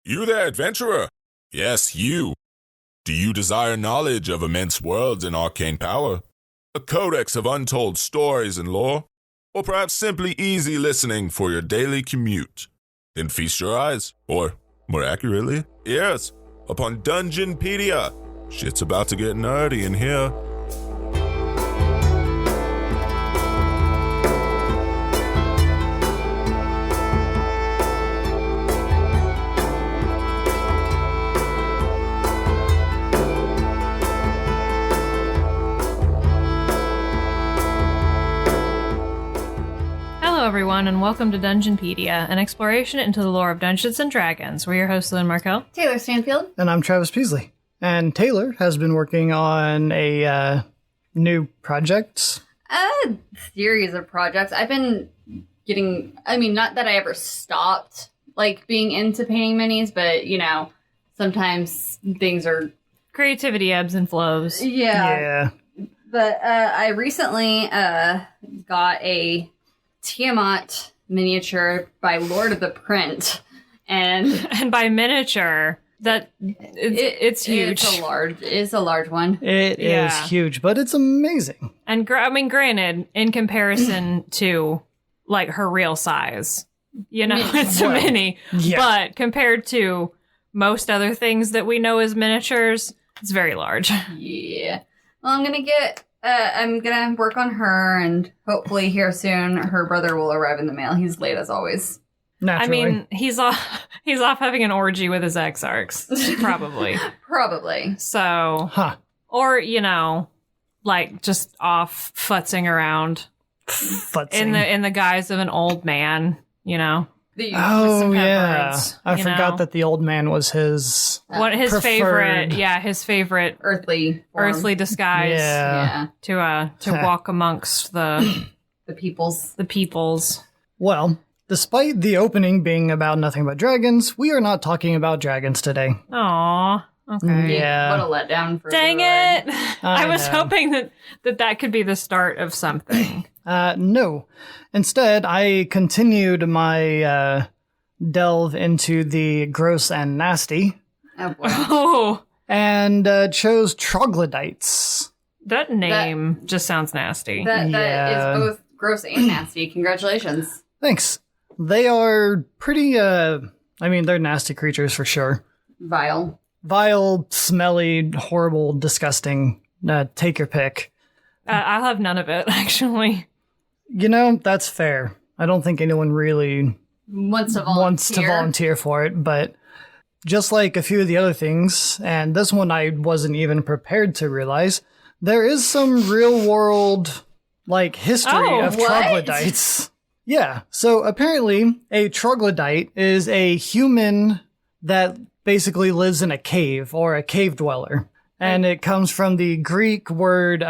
You there, adventurer? Yes, you. Do you desire knowledge of immense worlds and arcane power? A codex of untold stories and lore? Or perhaps simply easy listening for your daily commute? Then feast your eyes, or, more accurately, ears, upon Dungeonpedia. Shit's about to get nerdy in here. Hello everyone, and welcome to Dungeonpedia, an exploration into the lore of Dungeons & Dragons. We're your hosts, Lynn Markel. Taylor Stanfield. And I'm Travis Peasley. And Taylor has been working on a new project. A series of projects. I've been getting, not that I ever stopped, being into painting minis, but, sometimes things are... Creativity ebbs and flows. Yeah. But I recently got a Tiamat miniature by Lord of the Print, and by miniature, it's huge. It's a large one. It is huge, but it's amazing. And granted, in comparison to her real size, it's a mini. Yeah. But compared to most other things that we know as miniatures, it's very large. Yeah. Well, I'm gonna work on her, and hopefully here soon her brother will arrive in the mail. He's late as always. Naturally. He's off having an orgy with his ex-arcs, probably. Probably. So, or just off futzing around, in the guise of an old man, Oh yeah, I forgot that the old man was his favorite earthly disguise. Yeah. To walk amongst the peoples. Well, despite the opening being about nothing but dragons, we are not talking about dragons today. Aww. Okay. Yeah. What a letdown for Dang it! I was hoping that could be the start of something. No. Instead, I continued my delve into the gross and nasty. Oh, boy. Oh. And chose troglodytes. That name just sounds nasty. That is both gross and nasty. Congratulations. Thanks. They are pretty, they're nasty creatures for sure. Vile, smelly, horrible, disgusting. Take your pick. I'll have none of it, actually. That's fair. I don't think anyone really wants to volunteer for it, but just like a few of the other things, and this one I wasn't even prepared to realize, there is some real world, history of troglodytes. Yeah, so apparently a troglodyte is a human that basically lives in a cave, or a cave dweller. And it comes from the Greek word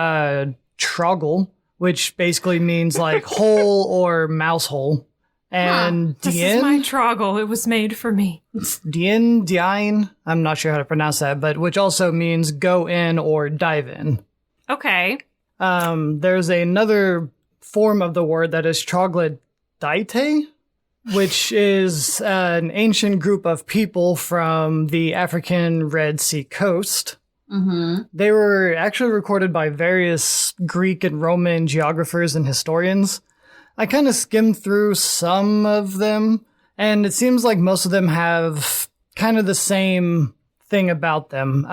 trogle, which basically means hole or mouse hole. And this is my trogle. It was made for me. Dien, I'm not sure how to pronounce that, but which also means go in or dive in. Okay. There's another form of the word that is troglodyte, which is an ancient group of people from the African Red Sea coast. Mm-hmm. They were actually recorded by various Greek and Roman geographers and historians. I kind of skimmed through some of them, and it seems like most of them have kind of the same thing about them.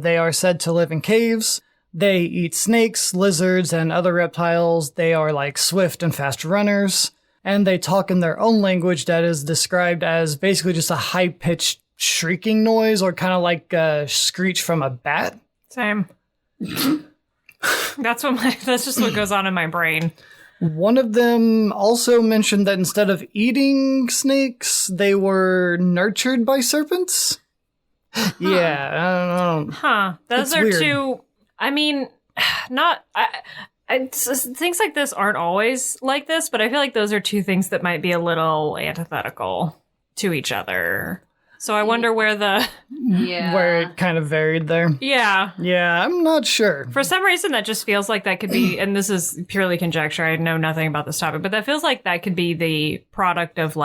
They are said to live in caves. They eat snakes, lizards, and other reptiles. They are swift and fast runners. And they talk in their own language that is described as basically just a high-pitched shrieking noise, or kind of like a screech from a bat. Same. That's just what goes on in my brain. One of them also mentioned that instead of eating snakes, they were nurtured by serpents. Huh. Yeah, I don't know. Huh. Those are weird. two... things like this aren't always like this, but I feel like those are two things that might be a little antithetical to each other. So I wonder where where it kind of varied there. Yeah. Yeah, I'm not sure. For some reason, that just feels like that could be, and this is purely conjecture, I know nothing about this topic, but that feels like that could be the product of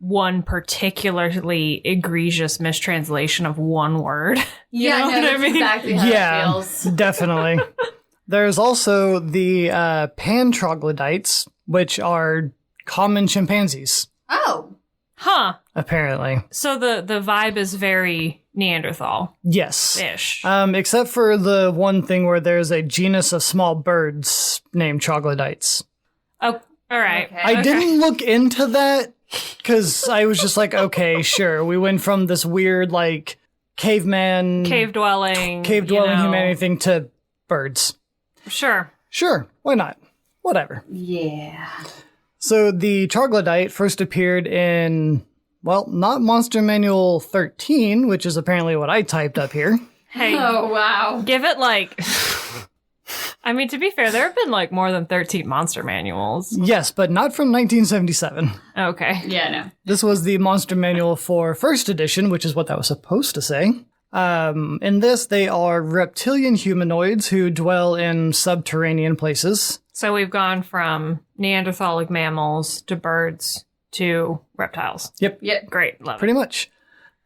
one particularly egregious mistranslation of one word. You Yeah, know what I mean? Exactly how it feels. Definitely. There's also the pan-troglodytes, which are common chimpanzees, Oh. Huh. apparently. So the vibe is very Neanderthal-ish. Yes. Except for the one thing where there's a genus of small birds named troglodytes. Oh, all right. Okay. I didn't look into that because I was just like, okay, sure. We went from this weird, like, caveman, Cave-dwelling humanity thing to birds. Sure. Sure, why not? Whatever. Yeah. So the troglodyte first appeared in, well, not Monster Manual 13, which is apparently what I typed up here. Hey, Oh, wow. give it like... I mean, to be fair, there have been like more than 13 monster manuals. Yes, but not from 1977. Okay. Yeah, no. This was the Monster Manual for first edition, which is what that was supposed to say. In this, they are reptilian humanoids who dwell in subterranean places. So we've gone from Neanderthalic mammals to birds to reptiles. Yep, Great. Love pretty much.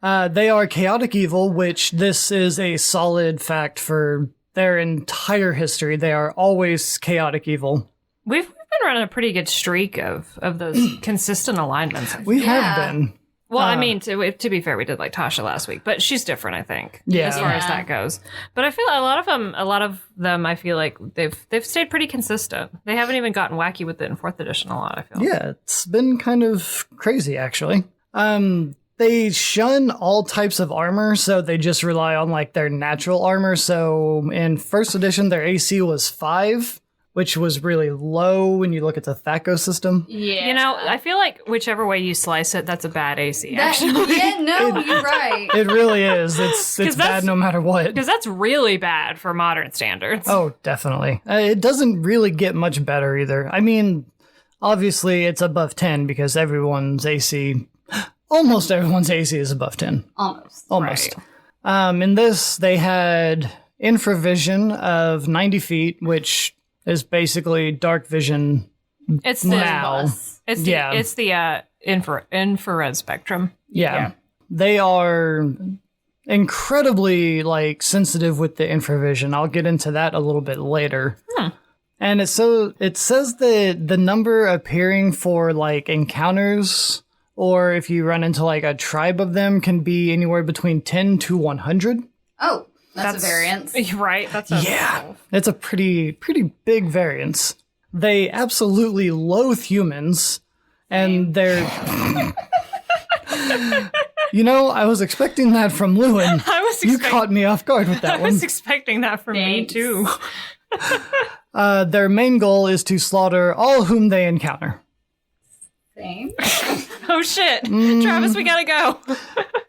They are chaotic evil, which this is a solid fact for their entire history. They are always chaotic evil. We've been running a pretty good streak of those consistent alignments. We have been. Well, I mean, to be fair, we did like Tasha last week, but she's different, I think, Yeah. as far as that goes. But I feel a lot of them, I feel like they've stayed pretty consistent. They haven't even gotten wacky with it in 4th edition a lot, I feel. Yeah, it's been kind of crazy, actually. They shun all types of armor, so they just rely on, like, their natural armor. So in 1st edition, their AC was 5, which was really low when you look at the THACO system. Yeah. You know, I feel like whichever way you slice it, that's a bad AC, actually. Yeah, no, you're right. It really is. It's bad no matter what. Because that's really bad for modern standards. Oh, definitely. It doesn't really get much better either. I mean, obviously it's above 10 because almost everyone's AC is above 10. Almost. In this, they had infravision of 90 feet, which is basically dark vision It's the now. it's the infrared spectrum. Yeah. They are incredibly, like, sensitive with the infravision. I'll get into that a little bit later. And it says that the number appearing for, like, encounters, or if you run into, like, a tribe of them, can be anywhere between 10 to 100. Oh, that's a variance. Right? That's It's a pretty big variance. They absolutely loathe humans, and they're... You know, I was expecting that from Lewin. You caught me off guard with that I one. was expecting that from me, too. Their main goal is to slaughter all whom they encounter. Same. Oh, shit. Travis, we gotta go.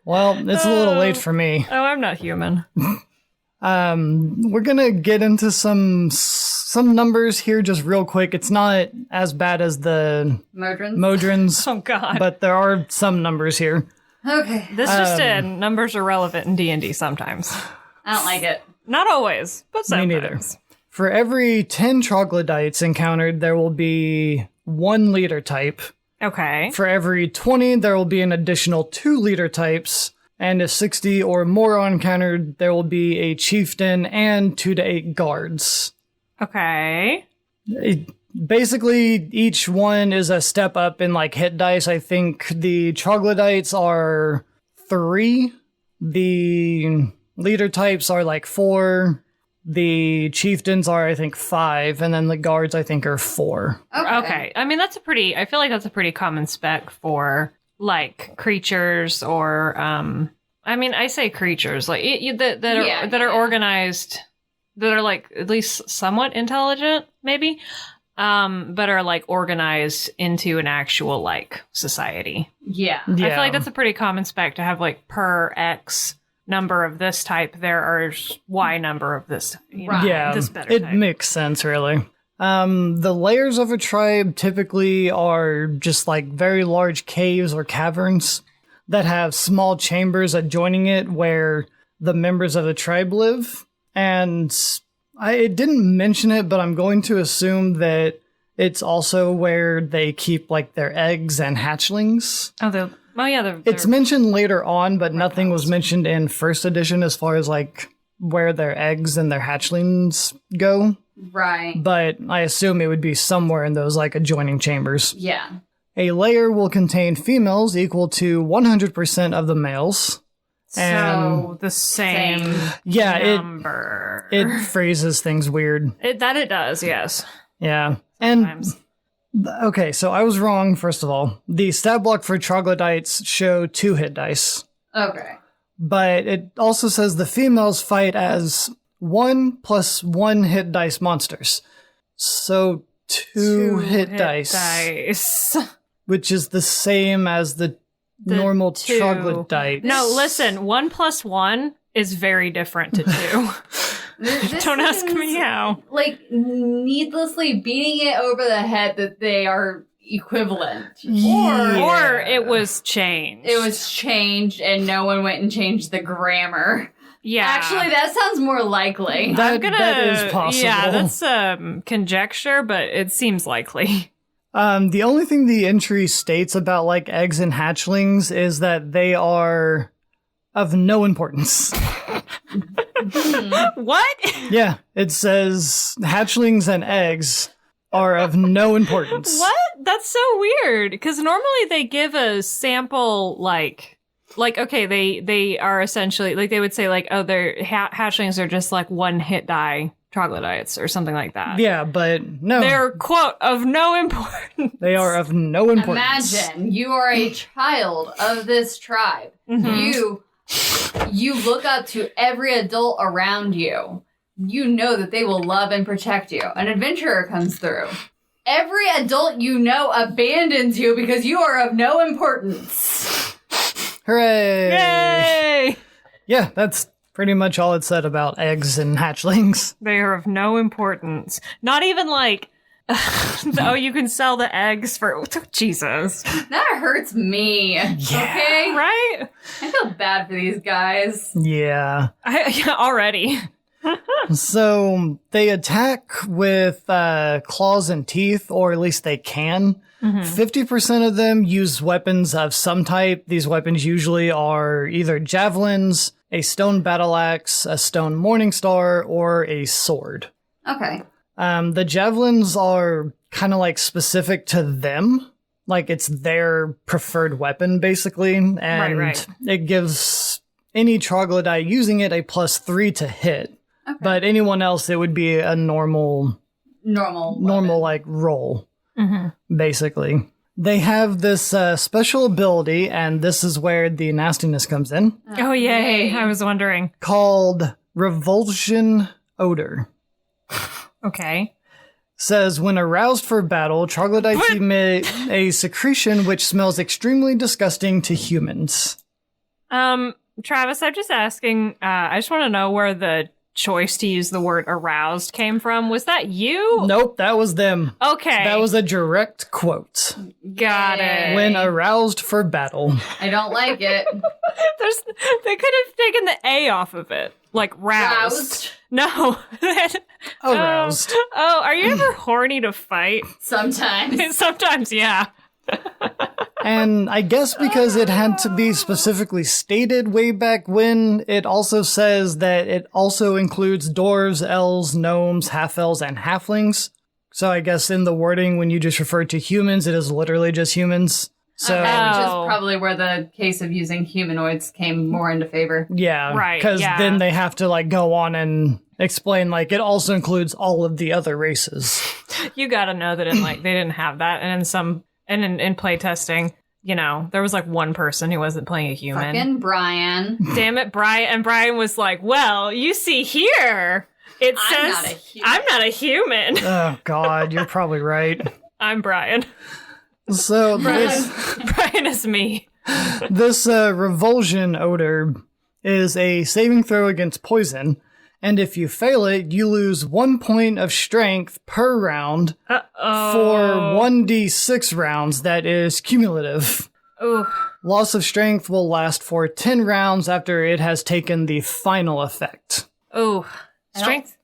Well, it's a little late for me. Oh, I'm not human. We're gonna get into some numbers here just real quick. It's not as bad as the Modrons, Oh, God. but there are some numbers here. Okay. This just in. Numbers are relevant in D&D sometimes. I don't like it. Not always, but sometimes. Me neither. For every 10 troglodytes encountered, there will be 1 leader type. Okay. For every 20, there will be an additional 2 leader types. And if 60 or more are encountered, there will be a chieftain and 2 to 8 guards. Okay. Basically, each one is a step up in, like, hit dice. I think the troglodytes are 3. The leader types are, like, 4. The chieftains are, I think, 5. And then the guards, I think, are 4. Okay. I mean, I feel like that's a pretty common spec for, like, creatures or, I mean, I say creatures, like, that are organized, that are, like, at least somewhat intelligent, maybe, but are, like, organized into an actual, like, society. Yeah. I feel like that's a pretty common spec to have, like, per X number of this type, there are Y number of this, this better it type. Makes sense, really. The layers of a tribe typically are just, like, very large caves or caverns that have small chambers adjoining it where the members of the tribe live. And it didn't mention it, but I'm going to assume that it's also where they keep, like, their eggs and hatchlings. Oh, Oh, yeah. It's mentioned later on, but nothing was mentioned in first edition as far as, like, where their eggs and their hatchlings go. Right. But I assume it would be somewhere in those, like, adjoining chambers. Yeah. A layer will contain females equal to 100% of the males. So the same number. It phrases things weird. It does, yes. Yeah. Sometimes. And, okay, so I was wrong, first of all. The stat block for troglodytes show 2 hit dice. Okay. But it also says the females fight as 1 + 1 hit dice monsters. So 2 hit dice. Which is the same as the normal 2. troglodyte. No, listen, 1 + 1 is very different to 2. Don't ask me how. Like, needlessly beating it over the head that they are equivalent. Or it was changed. It was changed and no one went and changed the grammar. Yeah. Actually, that sounds more likely. That is possible. Yeah, that's conjecture, but it seems likely. The only thing the entry states about, like, eggs and hatchlings is that they are of no importance. What? Yeah, it says hatchlings and eggs are of no importance. What? That's so weird. Because normally they give a sample, like okay, they are essentially, like, they would say, like, oh, their hatchlings are just, like, 1 hit die troglodytes or something like that. Yeah, but no. They're, quote, of no importance. They are of no importance. Imagine you are a child of this tribe. Mm-hmm. You look up to every adult around you. You know that they will love and protect you. An adventurer comes through. Every adult you know abandons you because you are of no importance. Hooray! Yay! Yeah, that's pretty much all it said about eggs and hatchlings. They are of no importance. Not even like, oh, you can sell the eggs for... Jesus. That hurts me. Yeah. Okay? Right? I feel bad for these guys. Yeah. Already. So they attack with claws and teeth, or at least they can. 50% of them use weapons of some type. These weapons usually are either javelins, a stone battle axe, a stone morning star, or a sword. Okay. The javelins are kind of like specific to them. Like it's their preferred weapon, basically. And right. It gives any troglodyte using it a +3 to hit. Okay. But anyone else, it would be a normal like roll, basically. They have this special ability, and this is where the nastiness comes in. Oh, yay. I was wondering. Called Revulsion Odor. Okay. Says, when aroused for battle, troglodytes emit a secretion which smells extremely disgusting to humans. Travis, I'm just asking, I just want to know where the choice to use the word aroused came from. Was that you? Nope, that was them. Okay. That was a direct quote. Got it. When aroused for battle. I don't like it. They could have taken the A off of it. Like roused. No. Aroused. Are you ever horny to fight? Sometimes. Sometimes, yeah. And I guess because it had to be specifically stated way back when, it also says that it also includes dwarves, elves, gnomes, half-elves, and halflings. So I guess in the wording, when you just refer to humans, it is literally just humans. So, which is probably where the case of using humanoids came more into favor. Yeah, right. Because then they have to like go on and explain like it also includes all of the other races. You got to know that in like they didn't have that, and in play testing, you know, there was like one person who wasn't playing a human. Fucking Brian. Damn it, Brian! And Brian was like, "Well, you see here, it says I'm not a human." Oh God, you're probably right. I'm Brian. So Brian is me. This revulsion odor is a saving throw against poison, and if you fail it, you lose 1 point of strength per round for 1d6 rounds. That is cumulative. Ooh. Loss of strength will last for 10 rounds after it has taken the final effect. Ooh. Strength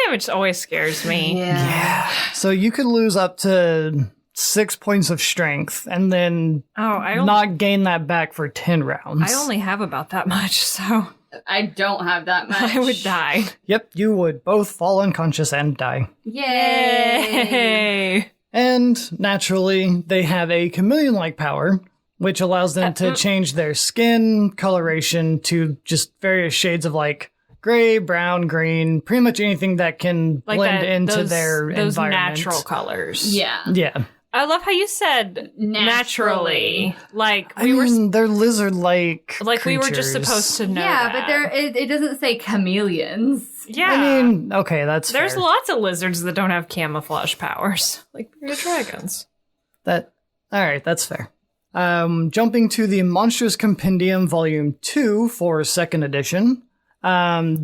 damage always scares me. Yeah. So you could lose up to 6 points of strength, and then not gain that back for 10 rounds. I only have about that much, so... I don't have that much. I would die. Yep, you would both fall unconscious and die. Yay! And naturally, they have a chameleon-like power, which allows them to change their skin coloration to just various shades of like gray, brown, green, pretty much anything that can like blend into their those environment. natural colors. Yeah. Yeah. I love how you said naturally. Like I mean, they're lizard-like Like we were just creatures. supposed to know Yeah, that. but it doesn't say chameleons. Yeah. I mean, okay, that's There's fair. lots of lizards that don't have camouflage powers. Like bearded dragons. All right, that's fair. Jumping to the Monstrous Compendium Volume 2 for 2nd edition.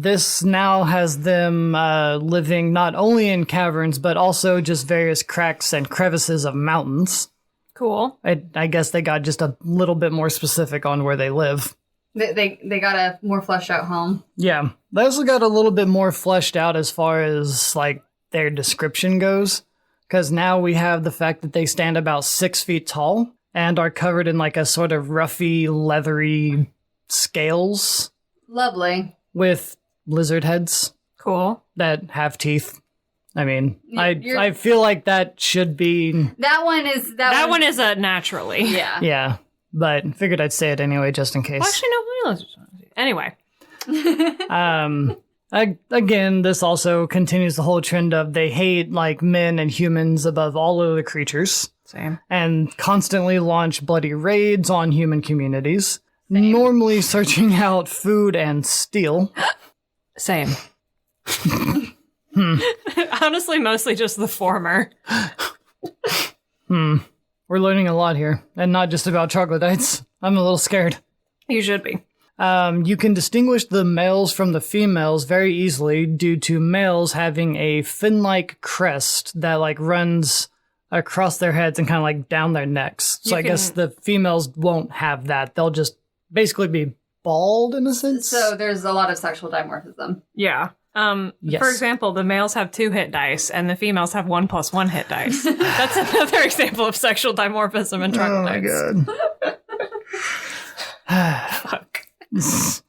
This now has them living not only in caverns, but also just various cracks and crevices of mountains. Cool. I guess they got just a little bit more specific on where they live. They got a more fleshed out home. Yeah. They also got a little bit more fleshed out as far as, like, their description goes. Because now we have the fact that they stand about 6 feet tall and are covered in, like, a sort of roughy, leathery scales Lovely. with lizard heads Cool. that have teeth. I mean, You're- I feel like that should be... That one is... That one is a naturally. Yeah. Yeah. But figured I'd say it anyway, just in case. Well, actually, no. Anyway. Again, this also continues the whole trend of they hate like men and humans above all other creatures Same. and constantly launch bloody raids on human communities, normally searching out food and steel. Same. Honestly, mostly just the former. We're learning a lot here, and not just about troglodytes. I'm a little scared. You should be. You can distinguish the males from the females very easily due to males having a fin-like crest that like runs across their heads and kind of like down their necks. So I guess the females won't have that. They'll just basically be bald in a sense. So there's a lot of sexual dimorphism. Yeah. Yes. For example, the males have 2 hit dice and the females have 1+1 hit dice. That's another example of sexual dimorphism in troglodytes. Oh my god. Fuck.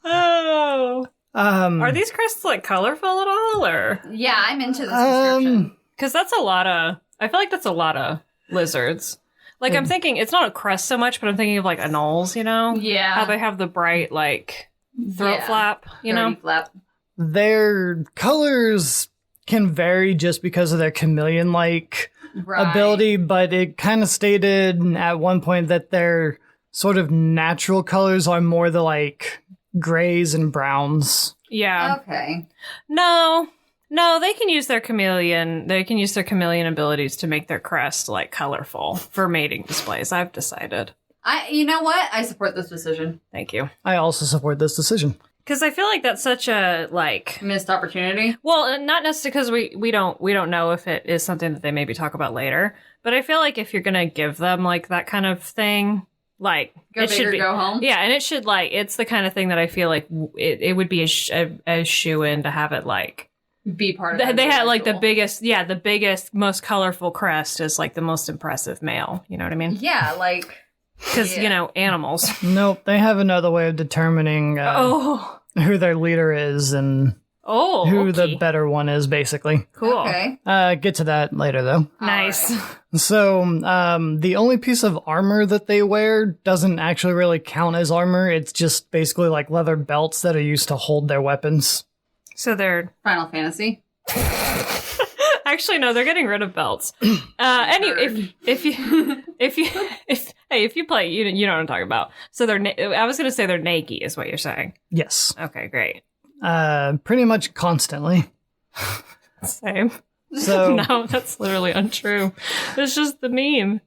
Oh. Are these crests like colorful at all, or? Yeah, I'm into this description. Because that's a lot of. I feel like that's a lot of lizards. Like I'm thinking, it's not a crest so much, but I'm thinking of like anoles. You know? Yeah. How they have the bright like throat flap. You know? Throaty flap. Their colors can vary just because of their chameleon-like Right. ability, but it kind of stated at one point that their sort of natural colors are more the like grays and browns. Yeah. Okay. No, they can use their chameleon. They can use their chameleon abilities to make their crest like colorful for mating displays. I've decided. You know what? I support this decision. Thank you. I also support this decision. Because I feel like that's such a like. Missed opportunity. Well, not necessarily because we don't know if it is something that they maybe talk about later. But I feel like if you're gonna give them like that kind of thing, like Go it big should or be, go home. yeah, and it should like it's the kind of thing that I feel like it would be a shoe in to have it like. Be part of They had like the ritual. biggest, most colorful crest is like the most impressive male. You know what I mean? Yeah, like Because, Yeah. you know, animals. Nope, they have another way of determining who their leader is and who the okay. better one is, basically. Cool. okay. Get to that later, though. Nice. All right. So, the only piece of armor that they wear doesn't actually really count as armor. It's just basically like leather belts that are used to hold their weapons. So they're Final Fantasy. actually no, they're getting rid of belts. Anyway, if you play, you know what I'm talking about. So I was gonna say they're naked, is what you're saying. Yes. Okay, great. Pretty much constantly. Same. So No, that's literally untrue. It's just the meme.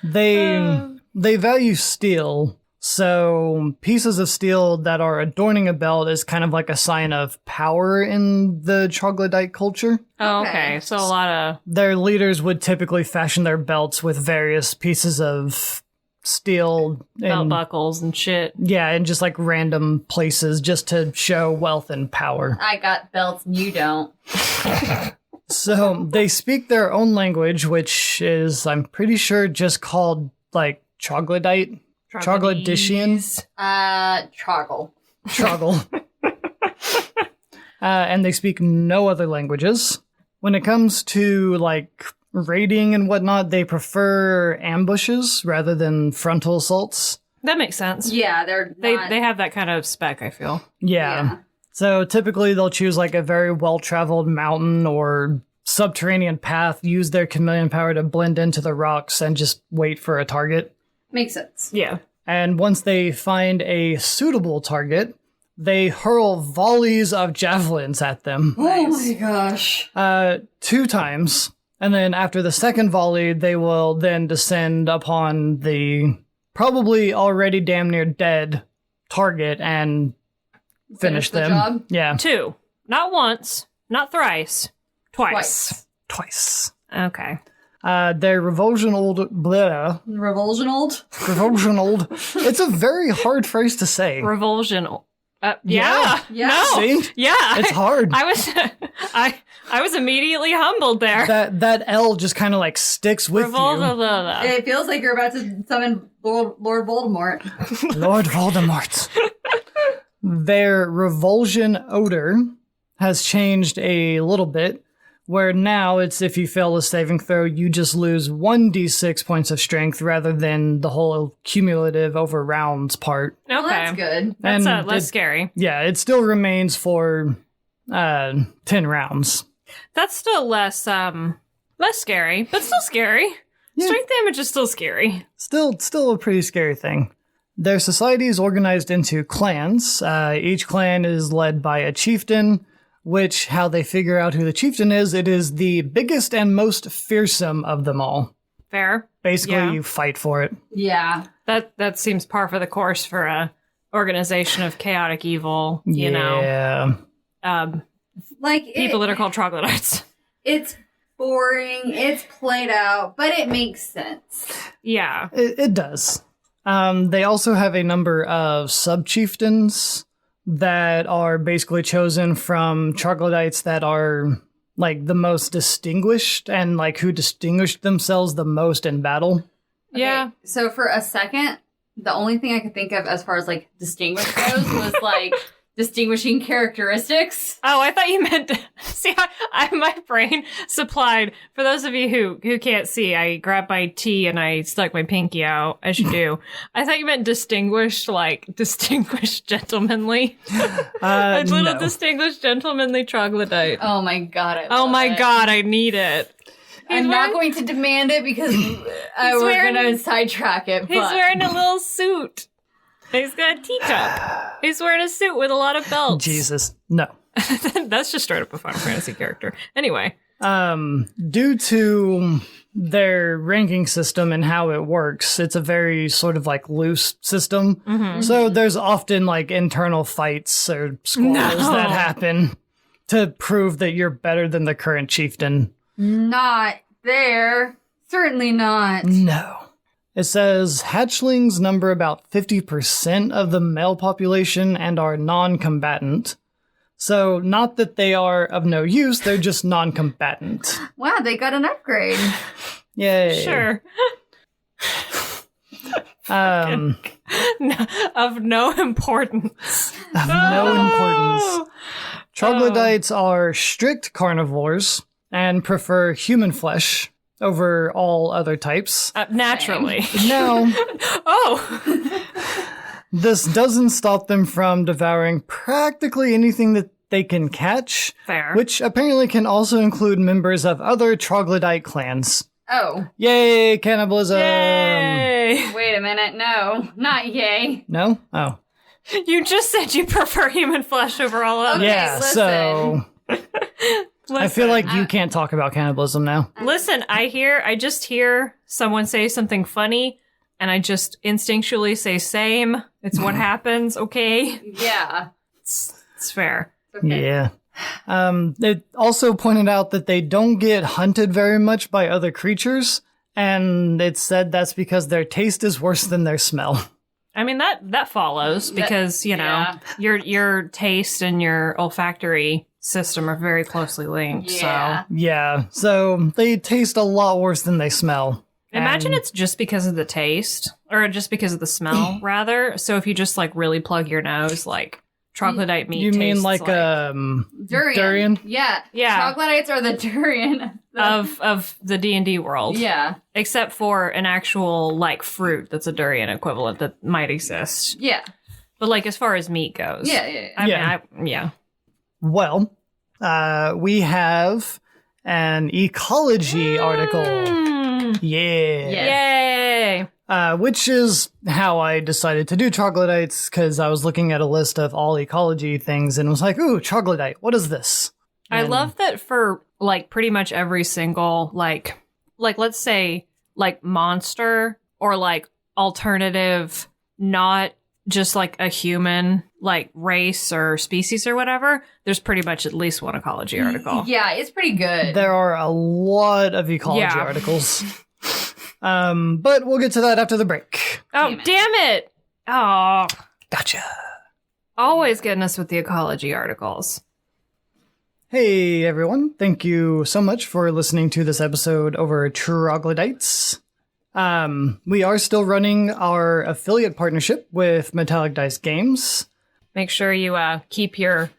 they value steel. So pieces of steel that are adorning a belt is kind of like a sign of power in the troglodyte culture. Oh, Okay. okay. So a lot of Their leaders would typically fashion their belts with various pieces of steel belt and buckles and shit. yeah, and just like random places just to show wealth and power. I got belts and you don't. So they speak their own language, which is, I'm pretty sure, just called, like, troglodyte? Troglodytean? Troggle. Troggle. And they speak no other languages. When it comes to, like, raiding and whatnot, they prefer ambushes rather than frontal assaults. That makes sense. Yeah, They have that kind of spec, I feel. Yeah. So typically they'll choose like a very well-traveled mountain or subterranean path, use their chameleon power to blend into the rocks and just wait for a target. Makes sense. Yeah. And once they find a suitable target, they hurl volleys of javelins at them. Oh my gosh. 2 times. And then after the second volley, they will then descend upon the probably already damn near dead target and finish the them. job? Yeah. 2. Not once, not thrice. Twice. Okay. Their revulsional blah. Revulsional? Revulsional. It's a very hard phrase to say. Revulsion. Yeah. No. See? Yeah. It's hard. I was immediately humbled there. That L just kind of like sticks with you. It feels like you're about to summon Lord Voldemort. Lord Voldemort. Their revulsion odor has changed a little bit, where now it's if you fail a saving throw, you just lose 1d6 points of strength rather than the whole cumulative over rounds part. Okay. Well, that's good. That's And less scary. Yeah, it still remains for 10 rounds. That's still less scary, but still scary. Yeah. Strength damage is still scary. Still a pretty scary thing. Their society is organized into clans. Each clan is led by a chieftain, which, how they figure out who the chieftain is, it is the biggest and most fearsome of them all. Fair. Basically, Yeah. you fight for it. Yeah. That seems par for the course for a organization of chaotic evil, you know. Yeah. Like People that are called troglodytes. It's boring, it's played out, but it makes sense. Yeah. It does. They also have a number of sub-chieftains that are basically chosen from troglodytes that are like the most distinguished and like who distinguished themselves the most in battle. Yeah. So for a second, the only thing I could think of as far as like distinguished goes was like distinguishing characteristics. Oh, I thought you meant see. My brain supplied for those of you who can't see. I grabbed my tea and I stuck my pinky out as you do. I thought you meant distinguished, like distinguished gentlemanly, a little no. distinguished gentlemanly troglodyte. Oh my god! Oh my god! I need it. I'm not going to demand it because we're going to sidetrack it. He's But wearing a little suit. He's got a teacup. He's wearing a suit with a lot of belts. Jesus. No. That's just straight up a Final Fantasy character. Anyway. Due to their ranking system and how it works, it's a very sort of like loose system. Mm-hmm. So there's often like internal fights or squabbles that happen to prove that you're better than the current chieftain. not there. Certainly not. No. It says hatchlings number about 50% of the male population and are non-combatant. So not that they are of no use, they're just non-combatant. Wow, they got an upgrade. Yay. Sure. Of Of no importance. no importance. Troglodytes are strict carnivores and prefer human flesh over all other types. Naturally. Now, Oh. this doesn't stop them from devouring practically anything that they can catch, Fair. which apparently can also include members of other troglodyte clans. Oh, Yay, cannibalism! Yay. wait a minute. No, not yay. No? Oh. You just said you prefer human flesh over all others. Okay, Yeah, listen. so I feel like you can't talk about cannibalism now. Listen, I just hear someone say something funny, and I just instinctually say same. It's what happens, okay? Yeah. It's fair. Okay. Yeah. It also pointed out that they don't get hunted very much by other creatures, and it said that's because their taste is worse than their smell. I mean, that follows because, you know, yeah. your taste and your olfactory system are very closely linked. Yeah. So Yeah, so they taste a lot worse than they smell. imagine And- it's just because of the taste, or just because of the smell, rather. So if you just like really plug your nose, like troglodyte meat. You mean tastes like Durian. Yeah. Yeah. Troglodytes are the durian of the D&D world. Yeah. Except for an actual like fruit that's a durian equivalent that might exist. Yeah. But like as far as meat goes. Yeah. I mean, yeah. Well, we have an ecology article. Yeah. Yes. Yay! Which is how I decided to do troglodytes, because I was looking at a list of all ecology things and was like, ooh, troglodyte, what is this? I And- love that for like pretty much every single like let's say like monster or like alternative, not just like a human like race or species or whatever, there's pretty much at least one ecology article. Yeah, it's pretty good. There are a lot of ecology Yeah. articles. But we'll get to that after the break. Oh, damn it! Oh, Gotcha. always getting us with the ecology articles. Hey everyone, thank you so much for listening to this episode over troglodytes. We are still running our affiliate partnership with Metallic Dice Games. Make sure you keep your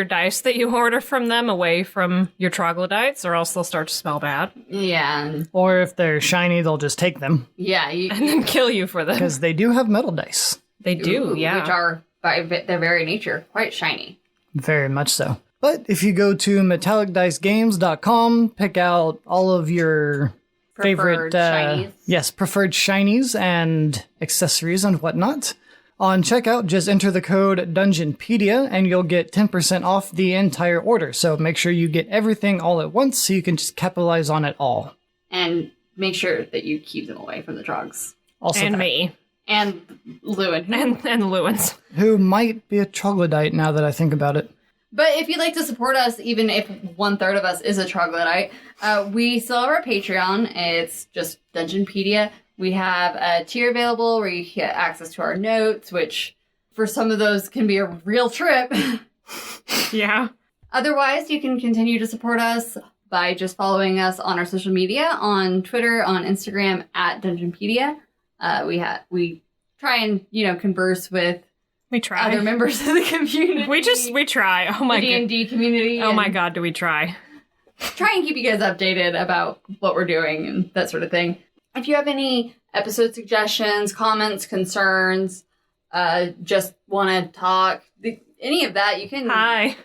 dice that you order from them away from your troglodytes, or else they'll start to smell bad Yeah. Or if they're shiny, they'll just take them, Yeah. and then kill you for them. because they do have metal dice. They do, yeah. Which are, by their very nature, quite shiny. Very much so. But if you go to metallicdicegames.com, pick out all of your favorite shinies. preferred shinies and accessories and whatnot. On checkout, just enter the code Dungeonpedia and you'll get 10% off the entire order. So make sure you get everything all at once so you can just capitalize on it all. And make sure that you keep them away from the trogs. Also, And that. me. And Lewin. And the Lewins. Who might be a troglodyte now that I think about it. But if you'd like to support us, even if 1/3 of us is a troglodyte, we still have our Patreon. It's just Dungeonpedia. We have a tier available where you get access to our notes, which for some of those can be a real trip. Yeah. Otherwise, you can continue to support us by just following us on our social media, on Twitter, on Instagram, at Dungeonpedia. We try and, converse with We try. other members of the community. We try. Oh my the god. D&D community. Oh my and god, do we try? Try and keep you guys updated about what we're doing and that sort of thing. If you have any episode suggestions, comments, concerns, just want to talk, any of that, you can. Hi.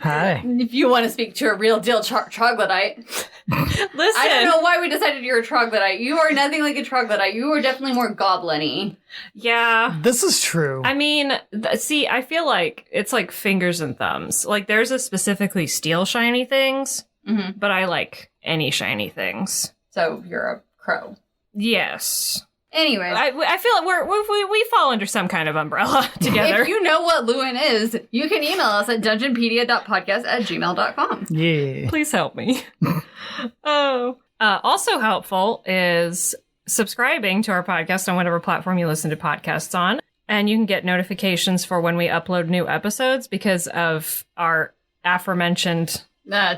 Hi. If you want to speak to a real deal troglodyte. Listen. I don't know why we decided you're a troglodyte. You are nothing like a troglodyte. You are definitely more goblin-y. Yeah. This is true. I mean, see, I feel like it's like fingers and thumbs. Like there's a specifically steel shiny things, but I like any shiny things. So you're a crow. Yes. Anyways. I feel like we fall under some kind of umbrella together. If you know what Lewin is, you can email us at dungeonpedia.podcast@gmail.com. Yeah. Please help me. Also helpful is subscribing to our podcast on whatever platform you listen to podcasts on. And you can get notifications for when we upload new episodes because of our aforementioned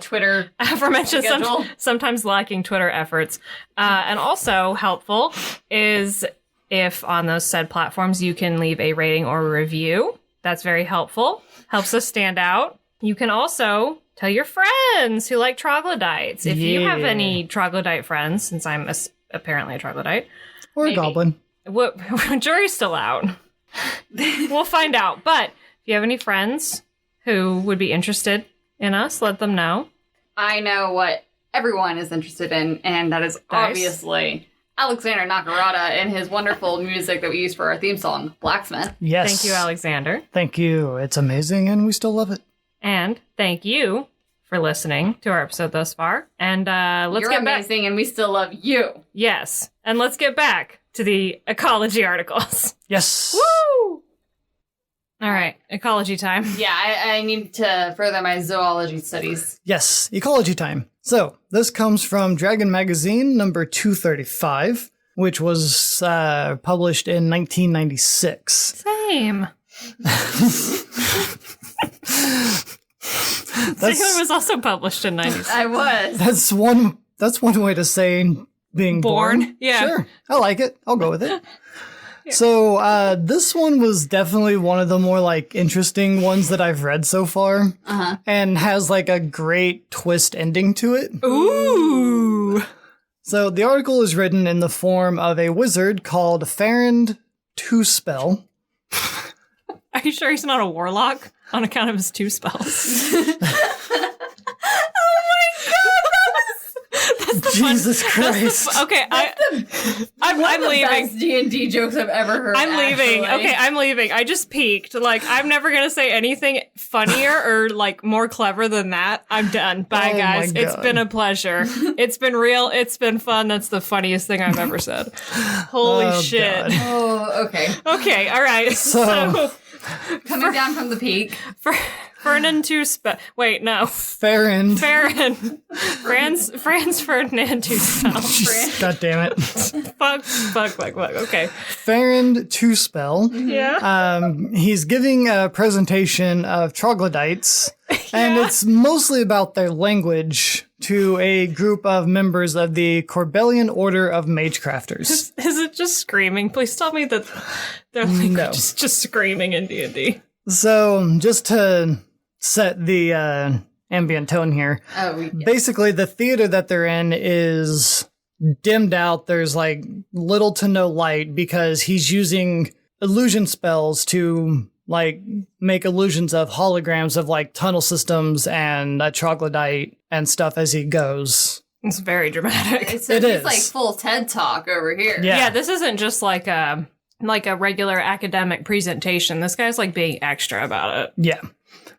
Twitter. some, sometimes lacking Twitter efforts. And also helpful is if on those said platforms you can leave a rating or a review. That's very helpful. Helps us stand out. You can also tell your friends who like troglodytes. If you have any troglodyte friends, since I'm apparently a troglodyte. Or a goblin. Jury's still out. We'll find out. But if you have any friends who would be interested in us, let them know. I know what everyone is interested in, and that is obviously Alexander Nakarada and his wonderful music that we use for our theme song, Blacksmith. Yes. Thank you, Alexander. Thank you. It's amazing and we still love it. And thank you for listening to our episode thus far. And let's You're get back. amazing, and we still love you. Yes. And let's get back to the ecology articles. Yes. Woo! All right. Ecology time. Yeah, I need to further my zoology studies. Yes, ecology time. So, this comes from Dragon Magazine number 235, which was published in 1996. Same. Sailor was also published in 90s. I was. That's one way to say being born. Yeah. Sure. I like it. I'll go with it. So this one was definitely one of the more like interesting ones that I've read so far, and has like a great twist ending to it. Ooh. So the article is written in the form of a wizard called Farrand Two-Spell. Are you sure he's not a warlock on account of his 2 spells? Jesus Christ. Okay, I'm leaving. Best D&D jokes I've ever heard. I'm leaving. Actually. Okay, I'm leaving. I just peeked. Like, I'm never gonna say anything funnier or like more clever than that. I'm done. Bye, Oh guys. my It's God. been a pleasure. It's been real. It's been fun. That's the funniest thing I've ever said. Holy Oh, shit. God. Oh, okay. Okay, all right. So Coming down from the peak. Ferdinand wait, no. Farrand. Franz Ferdinand Two-Spell. God damn it. Fuck. Okay. Farrand Two-Spell. Yeah. He's giving a presentation of troglodytes, and it's mostly about their language to a group of members of the Corbellian Order of Magecrafters. Is it just screaming? Please tell me that their language is just screaming in D&D. So, just to set the ambient tone here, basically the theater that they're in is dimmed out. There's like little to no light because he's using illusion spells to like make illusions of holograms of like tunnel systems and a troglodyte and stuff as he goes. It's very dramatic. It's is. like full TED Talk over here. Yeah, this isn't just like a regular academic presentation. This guy's like being extra about it. Yeah.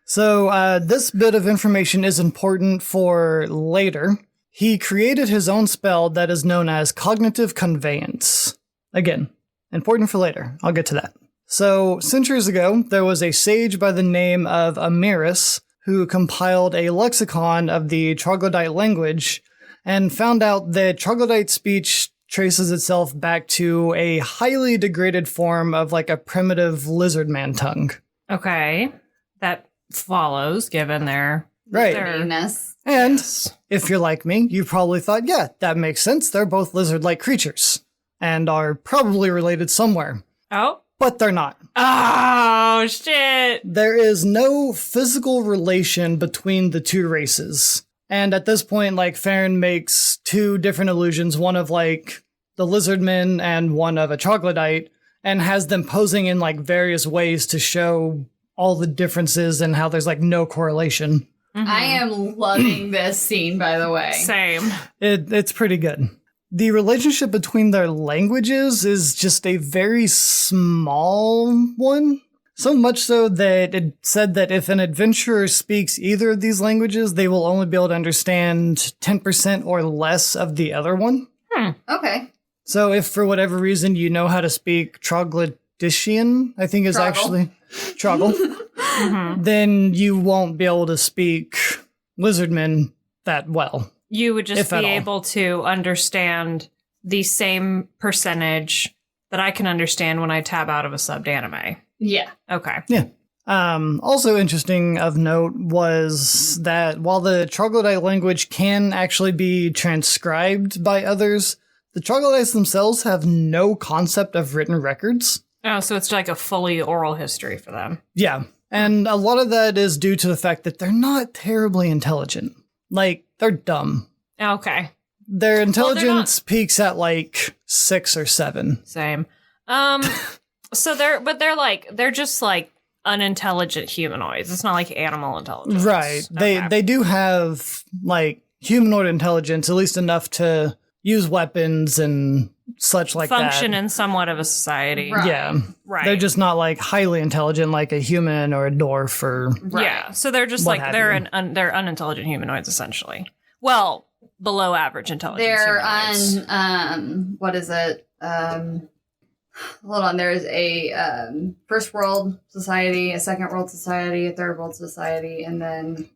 So this bit of information is important for later. He created his own spell that is known as cognitive conveyance. Again, important for later. I'll get to that. So, centuries ago, there was a sage by the name of Amiris who compiled a lexicon of the troglodyte language and found out that troglodyte speech traces itself back to a highly degraded form of like a primitive lizard man tongue. Okay. That follows, given their Meanness. And if you're like me, you probably thought, yeah, that makes sense. They're both lizard-like creatures and are probably related somewhere. Oh. But they're not. Oh, shit. There is no physical relation between the two races. And at this point, like, Farron makes 2 different illusions, one of, like, the lizard men and one of a troglodyte, and has them posing in, like, various ways to show all the differences and how there's, like, no correlation. Mm-hmm. I am loving this scene, by the way. Same. It's pretty good. The relationship between their languages is just a very small one. So much so that it said that if an adventurer speaks either of these languages, they will only be able to understand 10% or less of the other one. Okay. So if for whatever reason you know how to speak Troglodytean, I think is actually Troggle, then you won't be able to speak Lizardmen that well. You would just be all. able to understand the same percentage that I can understand when I tab out of a subbed anime. Yeah. Okay. Yeah. Also interesting of note was that while the troglodyte language can actually be transcribed by others, the troglodytes themselves have no concept of written records. Oh, so it's like a fully oral history for them. Yeah. And a lot of that is due to the fact that they're not terribly intelligent. Like, they're dumb. Okay. Their intelligence peaks at like 6 or 7. Same. So they're just like unintelligent humanoids. It's not like animal intelligence. Right. Okay. They do have like humanoid intelligence, at least enough to use weapons and such like function that. in somewhat of a society. Right. Yeah. Right. They're just not like highly intelligent like a human or a dwarf or Yeah. So they're just What like have they're you. they're unintelligent humanoids essentially. Well, below average intelligence. They're humanoids. on, what is it? Hold on, there's a first world society, a second world society, a third world society, and then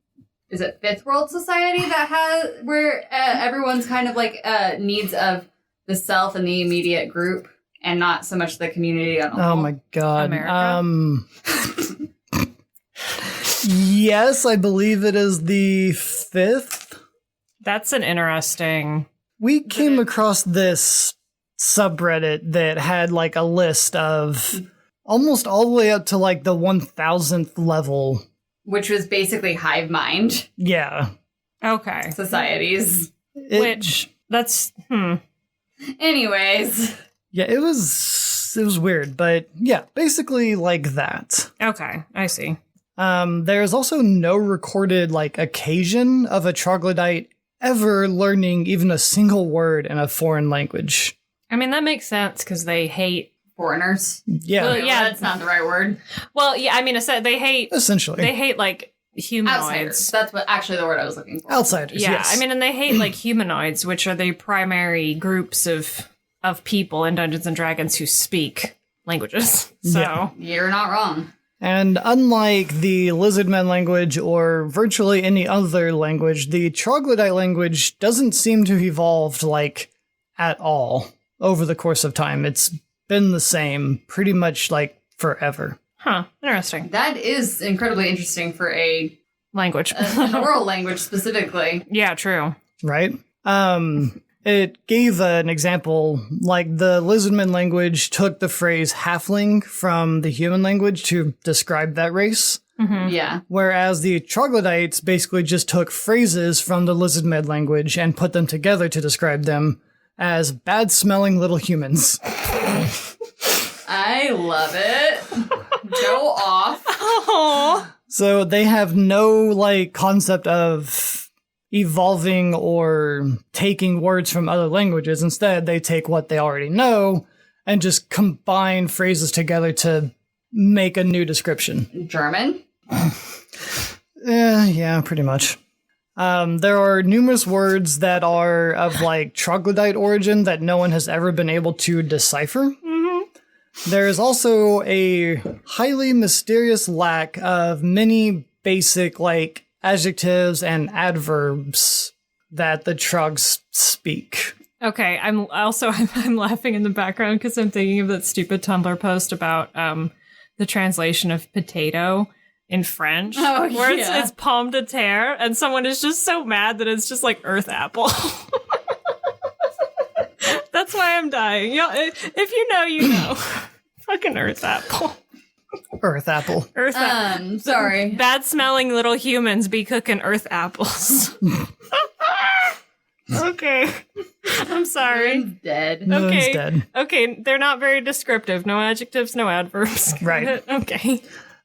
is it fifth world society that has where everyone's kind of like needs of the self and the immediate group and not so much the community on a Oh whole. my god. America? Yes, I believe it is the 5th. That's an interesting... We came across this subreddit that had like a list of almost all the way up to like the 1000th level. Which was basically hive mind Yeah. Okay. societies. That's... Anyways. Yeah, it was weird, but yeah, basically like that. Okay, I see. There's also no recorded like occasion of a troglodyte ever learning even a single word in a foreign language. I mean, that makes sense because they hate... Foreigners. Yeah. Well, yeah. That's not the right word. Well, yeah, I mean, they hate... Essentially. They hate, like, humanoids. Outsiders. That's what actually the word I was looking for. Outsiders, Yeah, yes. I mean, and they hate, like, humanoids, which are the primary groups of people in Dungeons & Dragons who speak languages. So... Yeah. You're not wrong. And unlike the lizardmen language or virtually any other language, the troglodyte language doesn't seem to have evolved, like, at all over the course of time. It's been the same pretty much, like, forever. Huh, interesting. That is incredibly interesting for a Language. an oral language specifically. Yeah, true. Right? It gave an example, like the lizardman language took the phrase halfling from the human language to describe that race, Yeah. whereas the troglodytes basically just took phrases from the lizardman language and put them together to describe them as bad-smelling little humans. I love it. Go off. Oh. So they have no, like, concept of evolving or taking words from other languages. Instead, they take what they already know and just combine phrases together to make a new description. German? Yeah, pretty much. There are numerous words that are of, like, troglodyte origin that no one has ever been able to decipher. There is also a highly mysterious lack of many basic, like, adjectives and adverbs that the trogs speak. Okay, I'm laughing in the background because I'm thinking of that stupid Tumblr post about the translation of potato in French, Oh, where yeah. it's pomme de terre, and someone is just so mad that it's just like earth apple. That's why I'm dying. If you know, you know. Fucking earth apple. Earth apple. Earth apple. Sorry. Bad smelling little humans be cooking earth apples. Okay. I'm sorry. Dead. No one's Okay. dead. Okay, they're not very descriptive. No adjectives, no adverbs. Right. Okay.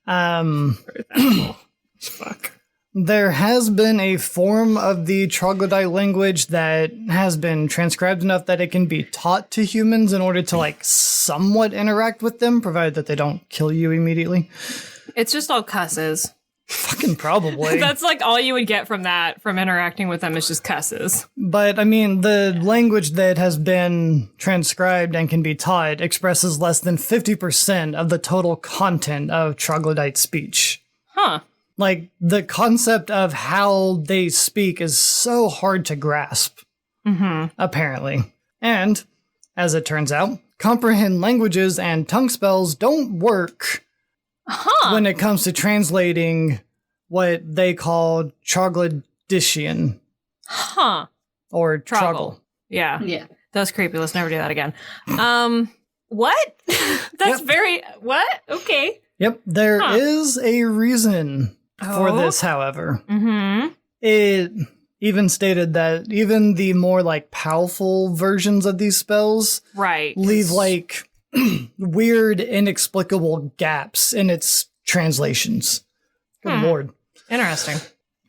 Earth apple. Fuck. There has been a form of the troglodyte language that has been transcribed enough that it can be taught to humans in order to, like, somewhat interact with them, provided that they don't kill you immediately. It's just all cusses. Fucking probably. That's like all you would get from interacting with them is just cusses. But, I mean, the language that has been transcribed and can be taught expresses less than 50% of the total content of troglodyte speech. Huh. Like, the concept of how they speak is so hard to grasp, apparently. And, as it turns out, comprehend languages and tongue spells don't work when it comes to translating what they call troglodytian. Huh. Or Troggle. troggle. Yeah. Yeah. That's creepy. Let's never do that again. What? That's very... What? Okay. Yep, there is a reason for Oh. this, however. Mm-hmm. It even stated that even the more, like, powerful versions of these spells Right. leave, like, weird, inexplicable gaps in its translations. Good lord. Interesting.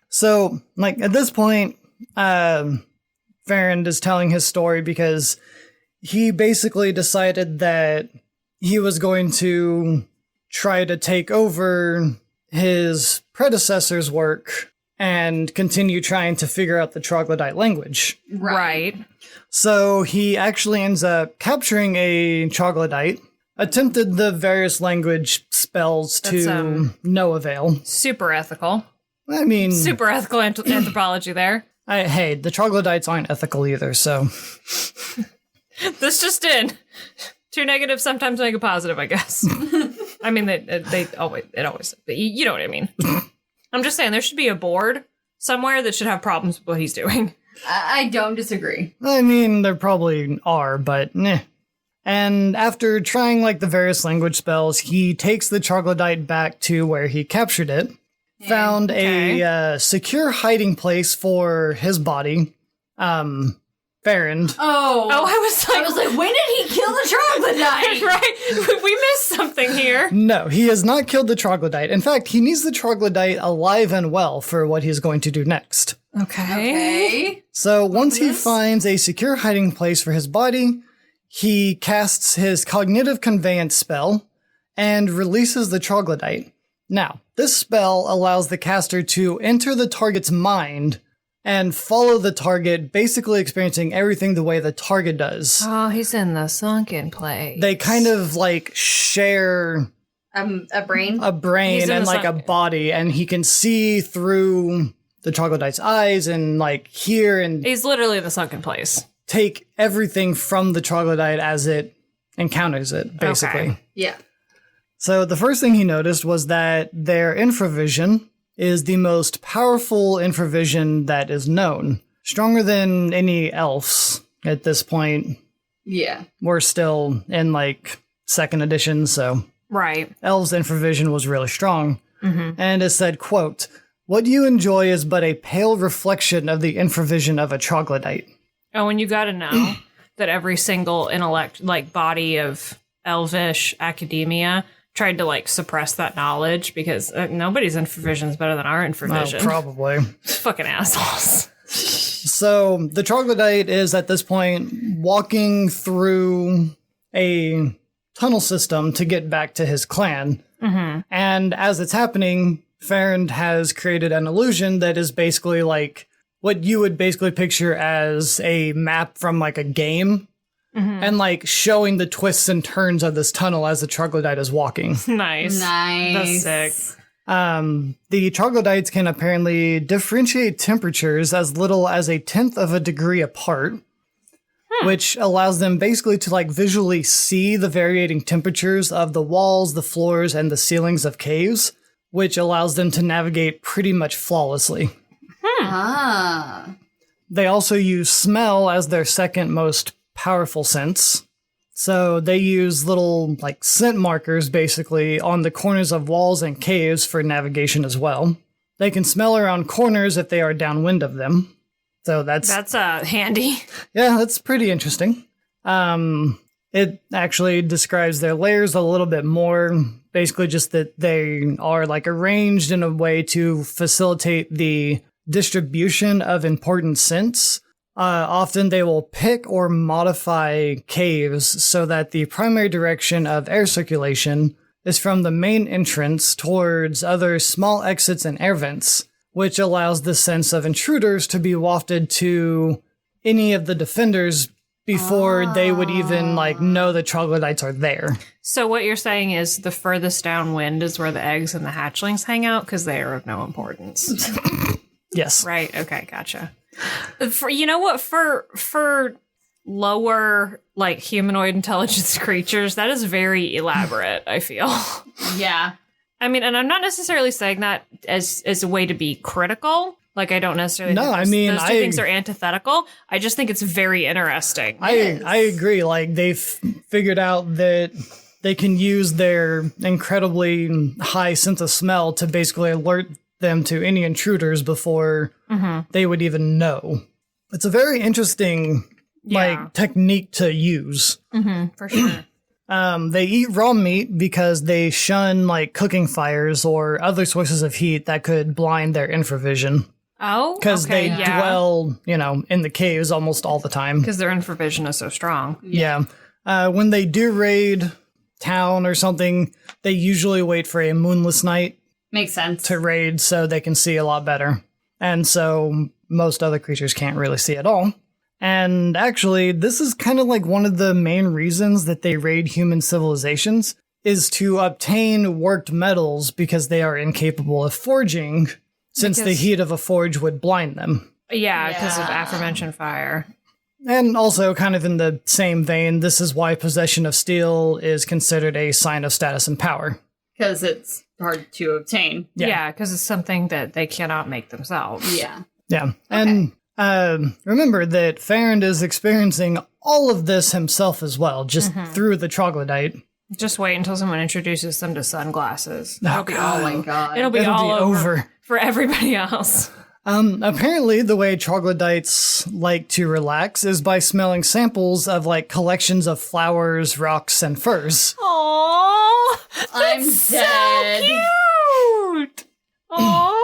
So, like, at this point, Farron is telling his story because he basically decided that he was going to try to take over his predecessor's work and continue trying to figure out the troglodyte language. Right. So he actually ends up capturing a troglodyte, attempted the various language spells That's, to no avail. Super ethical. I mean, Super ethical anthropology there. hey, the troglodytes aren't ethical either, so... This just in. Two negatives sometimes make a positive, I guess. I mean, they always, but you know what I mean. I'm just saying there should be a board somewhere that should have problems with what he's doing. I don't disagree. I mean, there probably are, but meh. And after trying like the various language spells, he takes the troglodyte back to where he captured it, found a secure hiding place for his body. Farrand. Oh, I was like, when did he kill the troglodyte? Right, we missed something here. No, he has not killed the troglodyte. In fact, he needs the troglodyte alive and well for what he's going to do next. Okay. So once he finds a secure hiding place for his body, he casts his cognitive conveyance spell and releases the troglodyte. Now, this spell allows the caster to enter the target's mind and follow the target, basically experiencing everything the way the target does. Oh, he's in the sunken place. They kind of like share A brain? a brain and like a body, and he can see through the troglodyte's eyes and like hear and He's literally in the sunken place. take everything from the troglodyte as it encounters it, basically. Okay. Yeah. So the first thing he noticed was that their infravision is the most powerful infravision that is known. Stronger than any elves at this point. Yeah. We're still in like 2nd edition, so Right. elves' infravision was really strong. And it said, quote, "What you enjoy is but a pale reflection of the infravision of a troglodyte." Oh, and you gotta know that every single body of elvish academia tried to suppress that knowledge because nobody's infravision is better than our infravision. Oh, probably. Fucking assholes. So the troglodyte is at this point walking through a tunnel system to get back to his clan. And as it's happening, Farrand has created an illusion that is basically like what you would basically picture as a map from like a game. And like showing the twists and turns of this tunnel as the troglodyte is walking. Nice. That's sick. The troglodytes can apparently differentiate temperatures as little as 1/10 of a degree apart, which allows them basically to like visually see the varying temperatures of the walls, the floors, and the ceilings of caves, which allows them to navigate pretty much flawlessly. They also use smell as their second most powerful sense. So they use little like scent markers basically on the corners of walls and caves for navigation as well. They can smell around corners if they are downwind of them. So that's handy. Yeah, that's pretty interesting. It actually describes their layers a little bit more. Basically just that they are like arranged in a way to facilitate the distribution of important scents. Often they will pick or modify caves so that the primary direction of air circulation is from the main entrance towards other small exits and air vents, which allows the sense of intruders to be wafted to any of the defenders before they would even know the troglodytes are there. So what you're saying is the furthest downwind is where the eggs and the hatchlings hang out because they are of no importance. Yes. Right. Okay. Gotcha. For lower humanoid intelligence creatures, that is very elaborate, I feel. Yeah. I mean, and I'm not necessarily saying that as a way to be critical. I don't necessarily think those two things are antithetical. I just think it's very interesting. I agree. They've figured out that they can use their incredibly high sense of smell to basically alert them to any intruders before they would even know. It's a very interesting technique to use. For sure. They eat raw meat because they shun cooking fires or other sources of heat that could blind their infravision. Oh, because they dwell, in the caves almost all the time. Because their infravision is so strong. Yeah. When they do raid town or something, they usually wait for a moonless night. Makes sense. To raid so they can see a lot better. And so most other creatures can't really see at all. And actually, this is kind of one of the main reasons that they raid human civilizations is to obtain worked metals because they are incapable of forging since the heat of a forge would blind them. Yeah, because of aforementioned fire. And also kind of in the same vein, this is why possession of steel is considered a sign of status and power. Because it's hard to obtain. Yeah, because it's something that they cannot make themselves. Yeah. Yeah. And remember that Farron is experiencing all of this himself as well, just through the troglodyte. Just wait until someone introduces them to sunglasses. Oh, Oh my god. It'll be It'll all be over. for everybody else. Apparently, the way troglodytes like to relax is by smelling samples of like collections of flowers, rocks, and furs. Aww, I'm dead. So cute. Aww,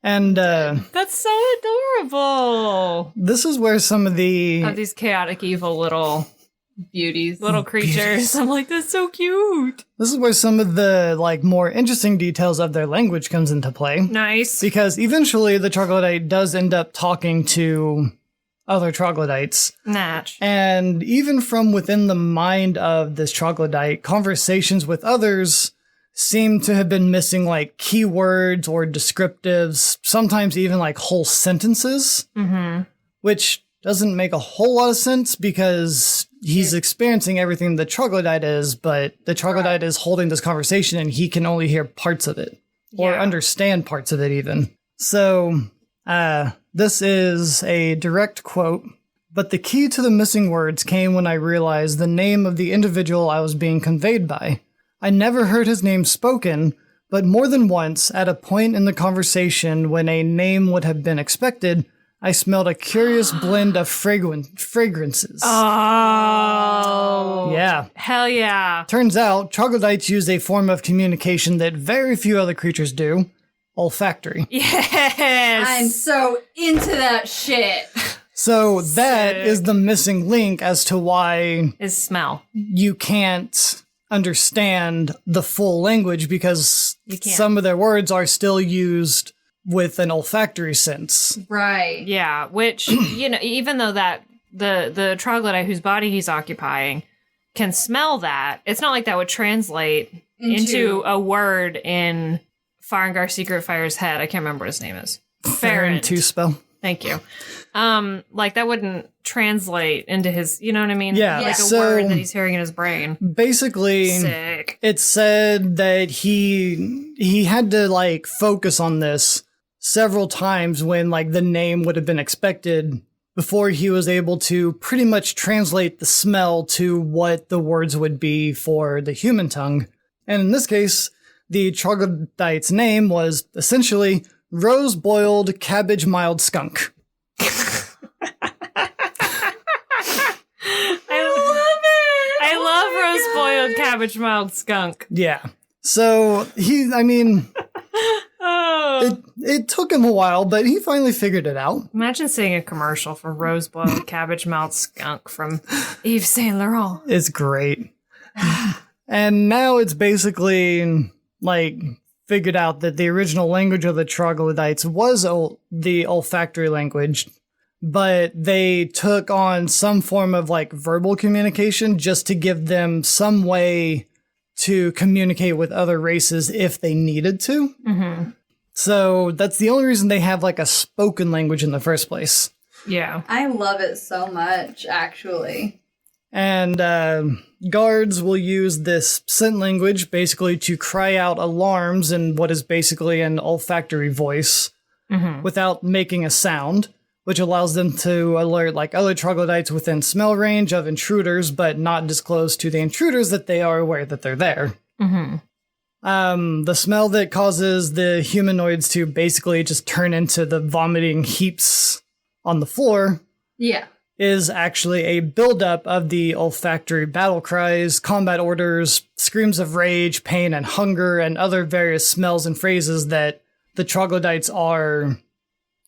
And that's so adorable. this is where some of the Of these chaotic, evil little Beauties. creatures. I'm like, that's so cute. this is where some of the like more interesting details of their language comes into play. Nice. Because eventually the troglodyte does end up talking to other troglodytes. Natch. And even from within the mind of this troglodyte, conversations with others seem to have been missing like keywords or descriptives, sometimes even like whole sentences, which doesn't make a whole lot of sense because he's experiencing everything the troglodyte is, but the troglodyte is holding this conversation and he can only hear parts of it or Yeah. understand parts of it even. So, this is a direct quote, but the key to the missing words came when I realized the name of the individual I was being conveyed by. I never heard his name spoken, but more than once, at a point in the conversation when a name would have been expected, I smelled a curious blend of fragrances. Oh. Yeah. Hell yeah. Turns out, troglodytes use a form of communication that very few other creatures do, olfactory. Yes. I'm so into that shit. So that Sick. is the missing link as to why Is smell. you can't understand the full language because can't. some of their words are still used with an olfactory sense. Right. Yeah, which, even though that the troglodyte whose body he's occupying can smell that, it's not like that would translate into a word in Farengar Secret Fire's head. I can't remember what his name is. Farron to spell. Thank you. Like that wouldn't translate into his, you know what I mean? Yeah, Like a so- word that he's hearing in his brain. Basically, Sick. it said that he had to like focus on this several times when like the name would have been expected before he was able to pretty much translate the smell to what the words would be for the human tongue. And in this case, the troglodyte's name was essentially rose boiled cabbage mild skunk. I love rose boiled cabbage mild skunk. Yeah. So Oh. it took him a while, but he finally figured it out. Imagine seeing a commercial for rose boiled cabbage mouth skunk from Yves Saint Laurent. It's great. And now it's basically like figured out that the original language of the troglodytes was the olfactory language, but they took on some form of like verbal communication just to give them some way to communicate with other races if they needed to. Mm-hmm. So that's the only reason they have like a spoken language in the first place. Yeah. I love it so much, actually. And guards will use this scent language basically to cry out alarms in what is basically an olfactory voice without making a sound, which allows them to alert like other troglodytes within smell range of intruders, but not disclose to the intruders that they are aware that they're there. The smell that causes the humanoids to basically just turn into the vomiting heaps on the floor Yeah. is actually a buildup of the olfactory battle cries, combat orders, screams of rage, pain, and hunger, and other various smells and phrases that the troglodytes are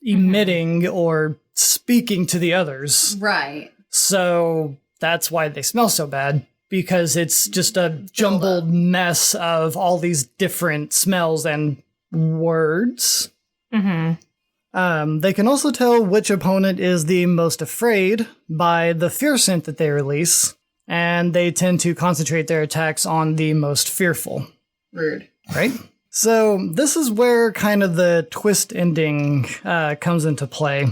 emitting or speaking to the others. Right. So that's why they smell so bad, because it's just a jumbled mess of all these different smells and words. They can also tell which opponent is the most afraid by the fear scent that they release, and they tend to concentrate their attacks on the most fearful. Rude. Right? So this is where kind of the twist ending comes into play.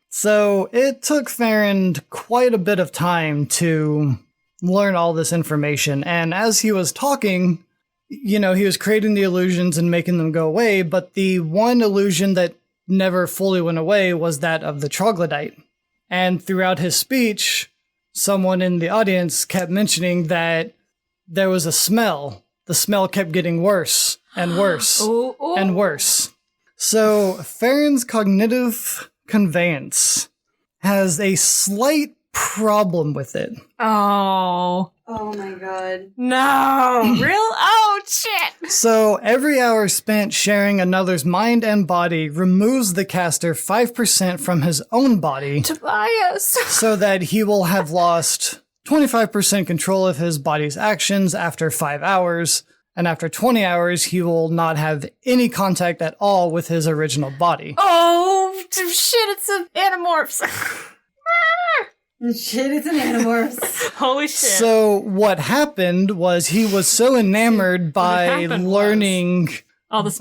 So it took Farron quite a bit of time to learn all this information, and as he was talking, he was creating the illusions and making them go away, but the one illusion that never fully went away was that of the troglodyte. And throughout his speech, someone in the audience kept mentioning that there was a smell. The smell kept getting worse and worse and worse. So Farron's cognitive conveyance has a slight problem with it. Oh. Oh my god. No. Real? Oh, shit. So every hour spent sharing another's mind and body removes the caster 5% from his own body. Tobias. So that he will have lost 25% control of his body's actions after 5 hours. And after 20 hours, he will not have any contact at all with his original body. Oh, shit, it's an Animorphs. Shit, it's an Animorphs. Holy shit. So what happened was he was so enamored by learning all the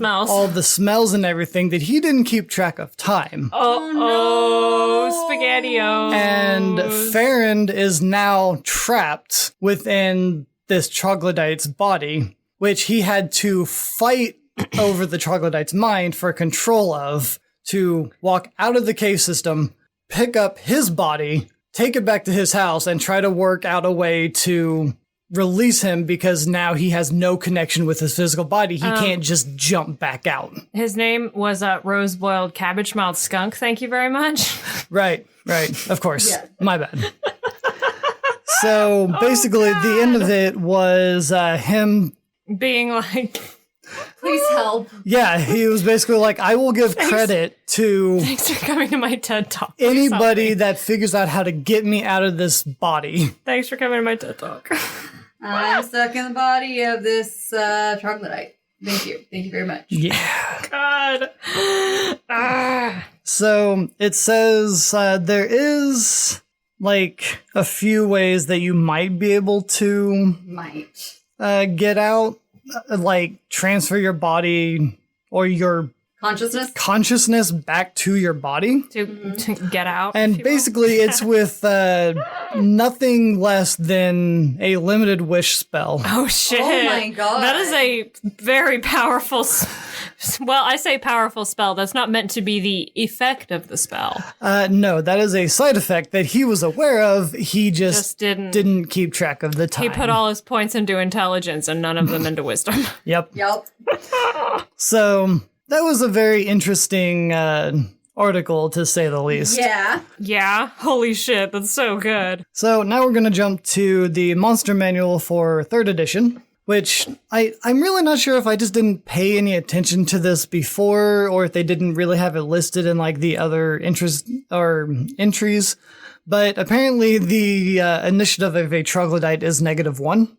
smells and everything that he didn't keep track of time. Oh, SpaghettiOs. And Farron is now trapped within this troglodyte's body, which he had to fight over the troglodyte's mind for control of, to walk out of the cave system, pick up his body, take it back to his house, and try to work out a way to release him, because now he has no connection with his physical body. He can't just jump back out. His name was Rose-Boiled Cabbage-Mouthed Skunk. Thank you very much. Right. Of course. Yeah. My bad. So basically, the end of it was him being like, please help. Yeah, he was basically like, I will give credit to thanks for coming to my TED Talk. Anybody that figures out how to get me out of this body. Thanks for coming to my TED Talk. I'm stuck in the body of this troglodyte. Thank you. Thank you very much. Yeah. God. So it says there is like a few ways that you might be able to get out, like transfer your body or your consciousness back to your body to get out. And basically it's with nothing less than a limited wish spell. Oh shit. Oh my god. That is a very powerful well, I say powerful spell. That's not meant to be the effect of the spell. No, that is a side effect that he was aware of. He just didn't keep track of the time. He put all his points into intelligence and none of them into wisdom. Yep. So that was a very interesting article, to say the least. Yeah. Holy shit, that's so good. So now we're going to jump to the monster manual for 3rd edition, which I'm really not sure if I just didn't pay any attention to this before, or if they didn't really have it listed in like the other entries. But apparently the initiative of a troglodyte is -1.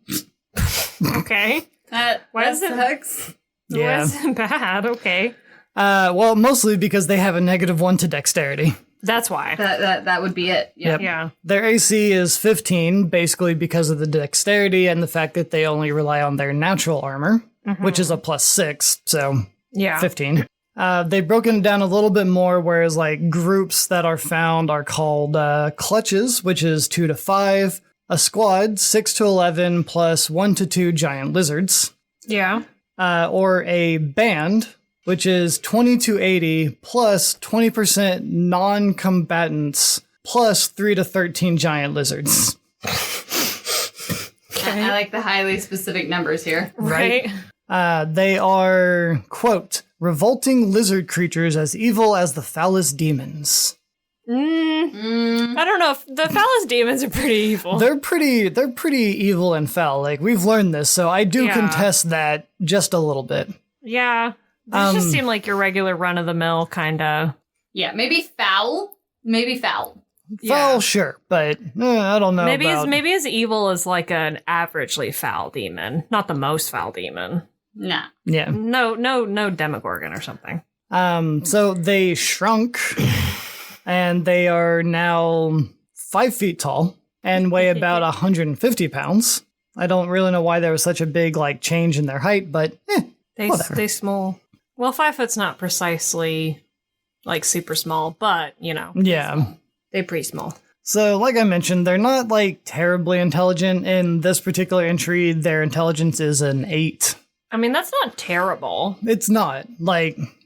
Okay. Why is it? Yeah. Wasn't bad. Okay. Well, mostly because they have a -1 to dexterity. That's why. That would be it. Yeah. Yep. Yeah. Their AC is 15, basically because of the dexterity and the fact that they only rely on their natural armor, which is a +6, so 15. They've broken it down a little bit more, whereas like groups that are found are called clutches, which is 2 to 5, a squad 6 to 11 plus 1 to 2 giant lizards. Yeah. Or a band, which is 20 to 80 plus 20% non-combatants plus 3 to 13 giant lizards. Okay. I like the highly specific numbers here. Right. They are, quote, revolting lizard creatures as evil as the foulest demons. I don't know if the foulest demons are pretty evil. They're pretty evil and foul. Like, we've learned this, so I do contest that just a little bit. Yeah. These just seem like your regular run-of-the-mill kind of... Yeah, maybe foul. Foul, sure, but I don't know. Maybe as evil as like an averagely foul demon, not the most foul demon. Nah. Yeah. No Demogorgon or something. So they shrunk, and they are now 5 feet tall and weigh about 150 pounds. I don't really know why there was such a big like change in their height, but they small. Well, 5 foot's not precisely like super small, but yeah, they're pretty small. So, like I mentioned, they're not like terribly intelligent. In this particular entry, their intelligence is an 8. I mean, that's not terrible. It's not.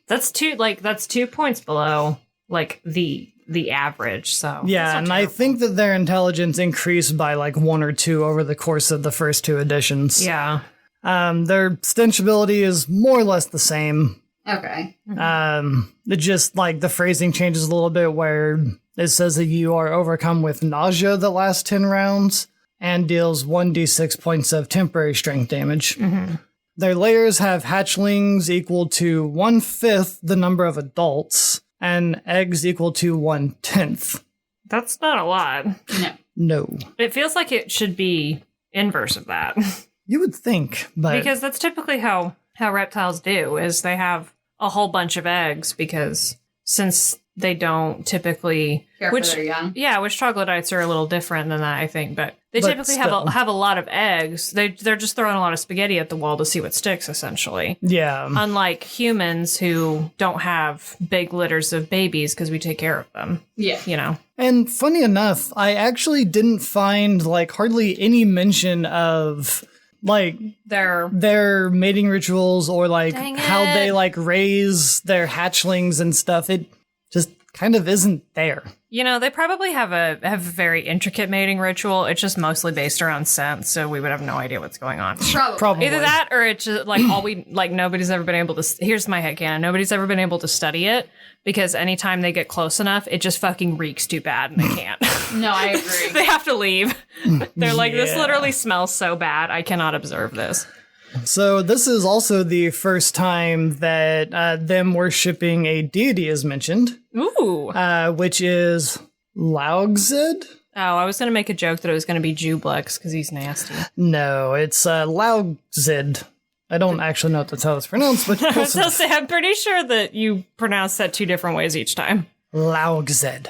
That's 2 points below, the average, so... Yeah, and terrible. I think that their intelligence increased by, 1 or 2 over the course of the first 2 editions. Yeah. Their stench ability is more or less the same. Okay. It just, the phrasing changes a little bit where it says that you are overcome with nausea the last 10 rounds and deals 1d6 points of temporary strength damage. Mm-hmm. Their layers have hatchlings equal to 1/5 the number of adults, and eggs equal to 1/10. That's not a lot. No. It feels like it should be inverse of that. You would think, but... Because that's typically how reptiles do, is they have a whole bunch of eggs, because since they don't typically... Care for their young. Yeah, which troglodytes are a little different than that, I think, but they typically have a lot of eggs. They're just throwing a lot of spaghetti at the wall to see what sticks, essentially. Yeah. Unlike humans who don't have big litters of babies because we take care of them. Yeah. And funny enough, I actually didn't find, hardly any mention of... their mating rituals or how they raise their hatchlings and stuff. It just kind of isn't there. They probably have a very intricate mating ritual. It's just mostly based around scent, so we would have no idea what's going on. Probably. Either that or it's just nobody's ever been able to. Here's my headcanon. Nobody's ever been able to study it because anytime they get close enough, it just fucking reeks too bad and they can't. No, I agree. They have to leave. They're this literally smells so bad. I cannot observe this. So this is also the first time that them worshipping a deity is mentioned. Ooh. Which is Laugzed? Oh, I was going to make a joke that it was going to be Jublex because he's nasty. No, it's Laugzed. I don't actually know if that's how it's pronounced, but I'm pretty sure that you pronounce that 2 different ways each time. Laugzed.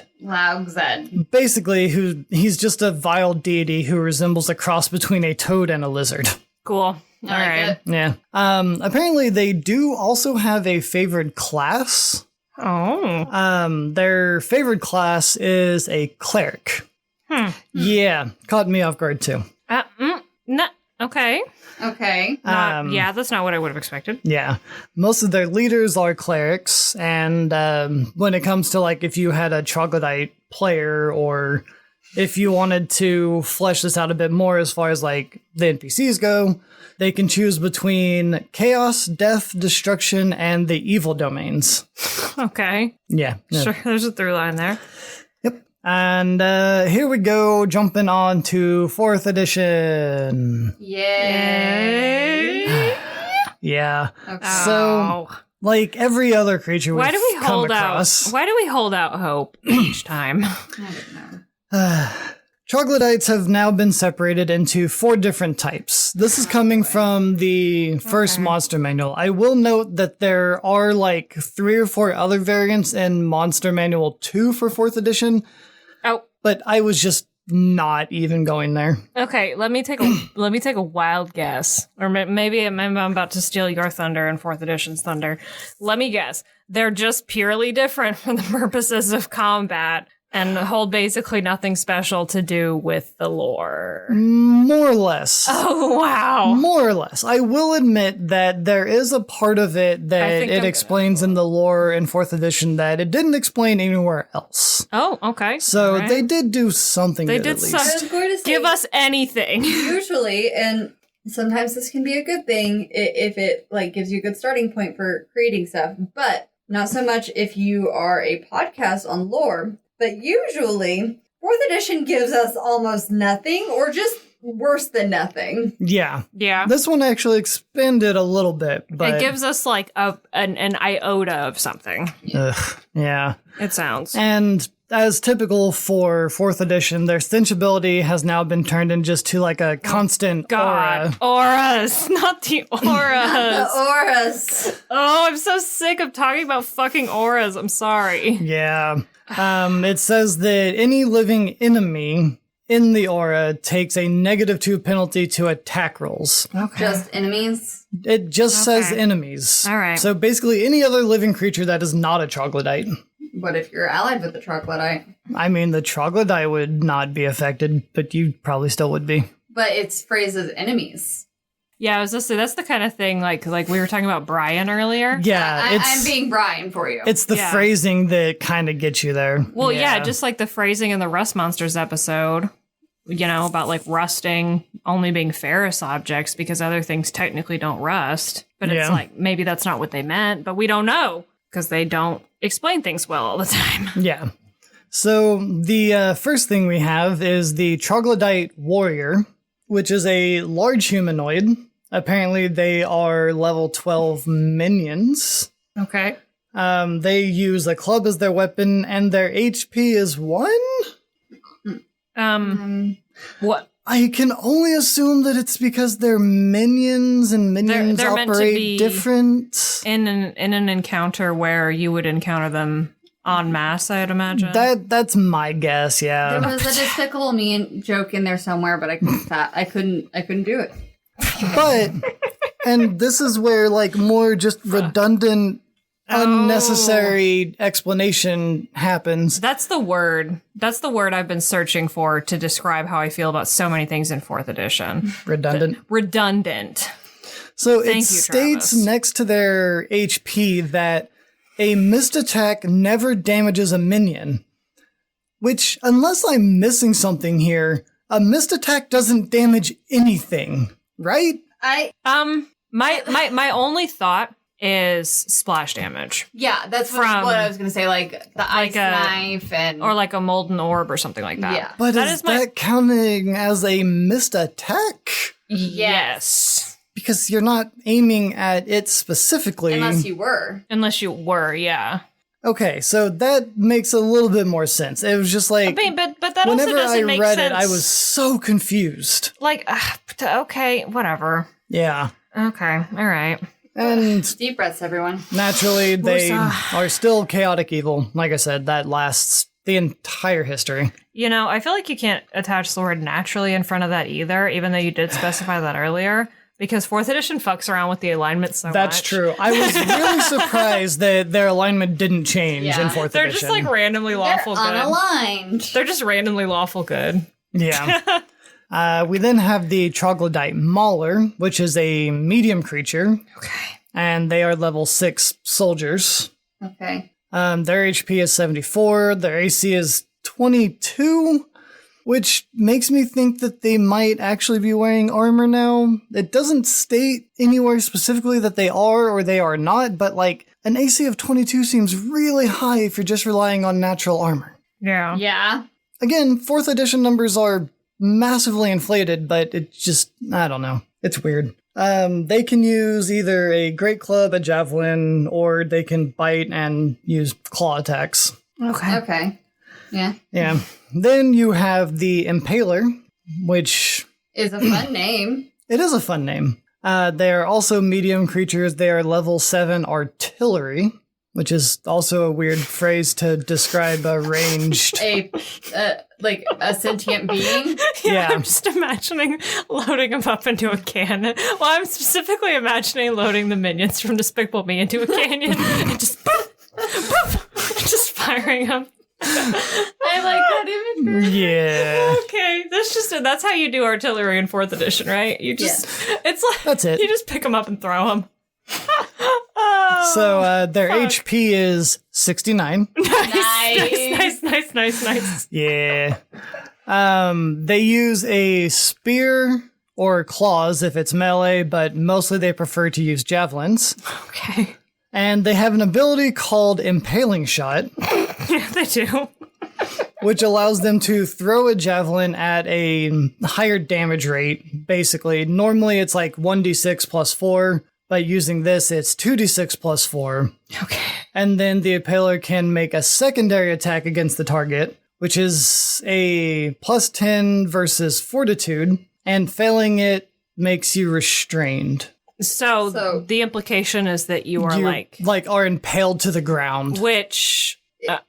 Basically, he's just a vile deity who resembles a cross between a toad and a lizard. Cool. All right. Yeah. Apparently they do also have a favored class. Oh. Their favored class is a cleric. Yeah. Caught me off guard too. No. Okay. Yeah, that's not what I would have expected. Yeah. Most of their leaders are clerics, and when it comes to if you had a troglodyte player, or if you wanted to flesh this out a bit more as far as the NPCs go, they can choose between chaos, death, destruction, and the evil domains. Okay. Yeah. Sure, there's a through line there. Yep. And here we go, jumping on to 4th edition. Yay! Yeah. Okay. So, every other creature we've come across. Why do we hold out hope each time? I don't know. Troglodytes have now been separated into 4 different types. This is coming from the first monster manual. I will note that there are 3 or 4 other variants in Monster Manual 2 for 4th edition. Oh. But I was just not even going there. Okay, let me take a wild guess. Or maybe I'm about to steal your thunder and 4th edition's thunder. Let me guess. They're just purely different for the purposes of combat and hold basically nothing special to do with the lore. More or less. Oh, wow. More or less. I will admit that there is a part of it that it explains in the lore in 4th edition that it didn't explain anywhere else. Oh, okay. So they did do something They good, did at least. I was going to say, give us anything. Usually, and sometimes this can be a good thing if it gives you a good starting point for creating stuff, but not so much if you are a podcast on lore. But usually, 4th edition gives us almost nothing, or just worse than nothing. Yeah. Yeah. This one actually expanded a little bit, but... It gives us an iota of something. Yeah. It sounds. And as typical for 4th edition, their stench ability has now been turned in just to a constant aura. Auras, not the auras. The auras. Oh, I'm so sick of talking about fucking auras. I'm sorry. Yeah. It says that any living enemy in the aura takes a -2 penalty to attack rolls. Okay. Just enemies? It just says enemies. All right. So basically any other living creature that is not a troglodyte. What if you're allied with the troglodyte? I mean, the troglodyte would not be affected, but you probably still would be. But it's phrased as enemies. Yeah, I was just saying, that's the kind of thing like we were talking about Brian earlier. Yeah, I'm being Brian for you. It's the phrasing that kind of gets you there. Well, yeah, just like the phrasing in the Rust Monsters episode, about like rusting only being ferrous objects because other things technically don't rust. But it's like, maybe that's not what they meant, but we don't know because they don't explain things well all the time. Yeah. So the first thing we have is the troglodyte warrior, which is a large humanoid. Apparently they are level 12 minions. Okay. They use a club as their weapon, and their HP is 1? What? I can only assume that it's because they're minions, and minions they're meant to operate be different. In an encounter where you would encounter them en masse, I'd imagine. That's my guess, yeah. There was a Despicable Me joke in there somewhere, but I couldn't do it. But, and this is where, like, more just redundant, unnecessary explanation happens. That's the word. That's the word I've been searching for to describe how I feel about so many things in 4th edition. Redundant. Redundant. So Thank it you, states Travis. next to their HP that a missed attack never damages a minion. Which, unless I'm missing something here, a missed attack doesn't damage anything, right? My only thought is splash damage. Yeah, that's what I was going to say, like the ice knife and... Or like a molten orb or something like that. Yeah. But is that counting as a missed attack? Yes. Because you're not aiming at it specifically. Unless you were, yeah. Okay, so that makes a little bit more sense. It was just like... but that also doesn't make sense. Whenever I read it, I was so confused. Like, okay, whatever. Yeah. Okay, all right. And deep breaths, everyone. Naturally, they are still chaotic evil. Like I said, that lasts the entire history. I feel like you can't attach the word naturally in front of that either, even though you did specify that earlier, because 4th edition fucks around with the alignment so much. That's true. I was really surprised that their alignment didn't change in 4th edition. They're just like randomly lawful good. Unaligned. They're just randomly lawful good. Yeah. We then have the troglodyte mauler, which is a medium creature. Okay. And they are level 6 soldiers. Okay. Their HP is 74. Their AC is 22, which makes me think that they might actually be wearing armor now. It doesn't state anywhere specifically that they are or they are not, but like an AC of 22 seems really high if you're just relying on natural armor. Yeah. Yeah. Again, 4th edition numbers are massively inflated, but it just, I don't know. It's weird. They can use either a great club, a javelin, or they can bite and use claw attacks. Okay. Yeah. Yeah. Then you have the impaler, which is a fun name. It is a fun name. They are also medium creatures. They are level 7 artillery, which is also a weird phrase to describe a ranged... like a sentient being? Yeah, I'm just imagining loading them up into a cannon. Well, I'm specifically imagining loading the minions from Despicable Me into a canyon and just boop, boop, just firing them. I like that imagery. Yeah. Okay, that's how you do artillery in 4th edition, right? You just it's like that's it. You just pick them up and throw them. So their HP is 69. Nice. Yeah. They use a spear or claws if it's melee, but mostly they prefer to use javelins. Okay. And they have an ability called Impaling Shot. Yeah, they do. Which allows them to throw a javelin at a higher damage rate, basically. Normally it's like 1d6 plus 4. By using this, it's 2d6 plus 4. Okay. And then the impaler can make a secondary attack against the target, which is a plus 10 versus fortitude, and failing it makes you restrained. So the implication is that you are are impaled to the ground. Which,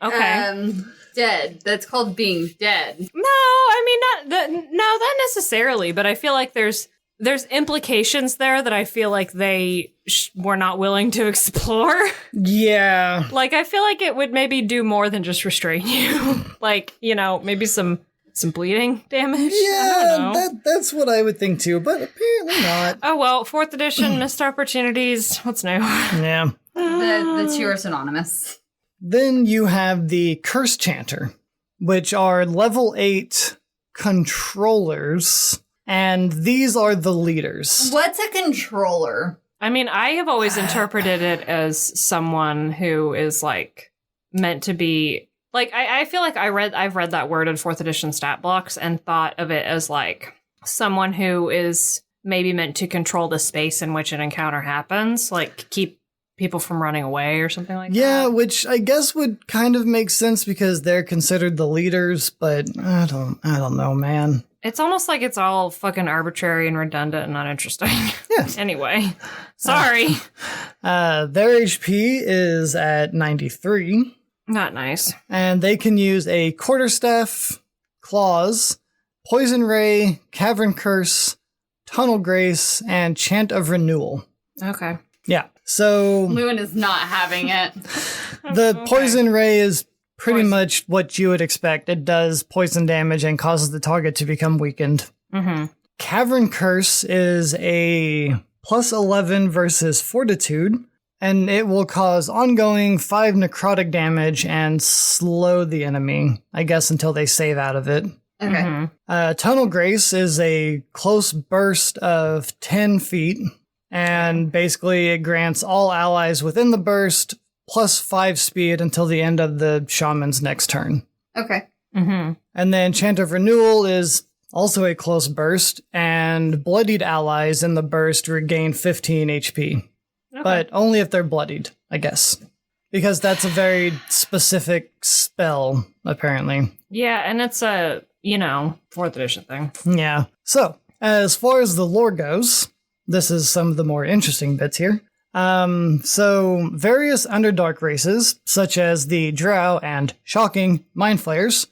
okay. Dead. That's called being dead. No, I mean, not necessarily, but I feel like there's implications there that I feel like they were not willing to explore. Yeah. Like, I feel like it would maybe do more than just restrain you. Like, maybe some some bleeding damage. Yeah, I don't know. that's what I would think too, but apparently not. Oh well, 4th edition, missed opportunities. What's new? Yeah. The two are synonymous. Then you have the Curse Chanter, which are level 8 controllers, and these are the leaders. What's a controller? I mean, I have always interpreted it as someone who is like meant to be like I feel like I've read that word in 4th edition stat blocks and thought of it as like someone who is maybe meant to control the space in which an encounter happens, like keep people from running away or something like that. Yeah, which I guess would kind of make sense because they're considered the leaders, but I don't know, man. It's almost like it's all fucking arbitrary and redundant and uninteresting. Yeah. Anyway, sorry. Their HP is at 93. Not nice. And they can use a Quarterstaff, Claws, Poison Ray, Cavern Curse, Tunnel Grace, and Chant of Renewal. Okay. Yeah. So Lewin is not having it. the Poison Ray is pretty much what you would expect. It does poison damage and causes the target to become weakened. Mm-hmm. Cavern Curse is a plus 11 versus Fortitude, and it will cause ongoing 5 necrotic damage and slow the enemy, I guess, until they save out of it. Okay. Mm-hmm. Tunnel Grace is a close burst of 10 feet, and basically it grants all allies within the burst plus 5 speed until the end of the shaman's next turn. Okay. Mm-hmm. And then Chant of Renewal is also a close burst, and bloodied allies in the burst regain 15 HP. Okay. But only if they're bloodied, I guess. Because that's a very specific spell, apparently. Yeah, and it's a, 4th edition thing. Yeah. So, as far as the lore goes, this is some of the more interesting bits here. So various Underdark races, such as the Drow and shocking Mind Flayers,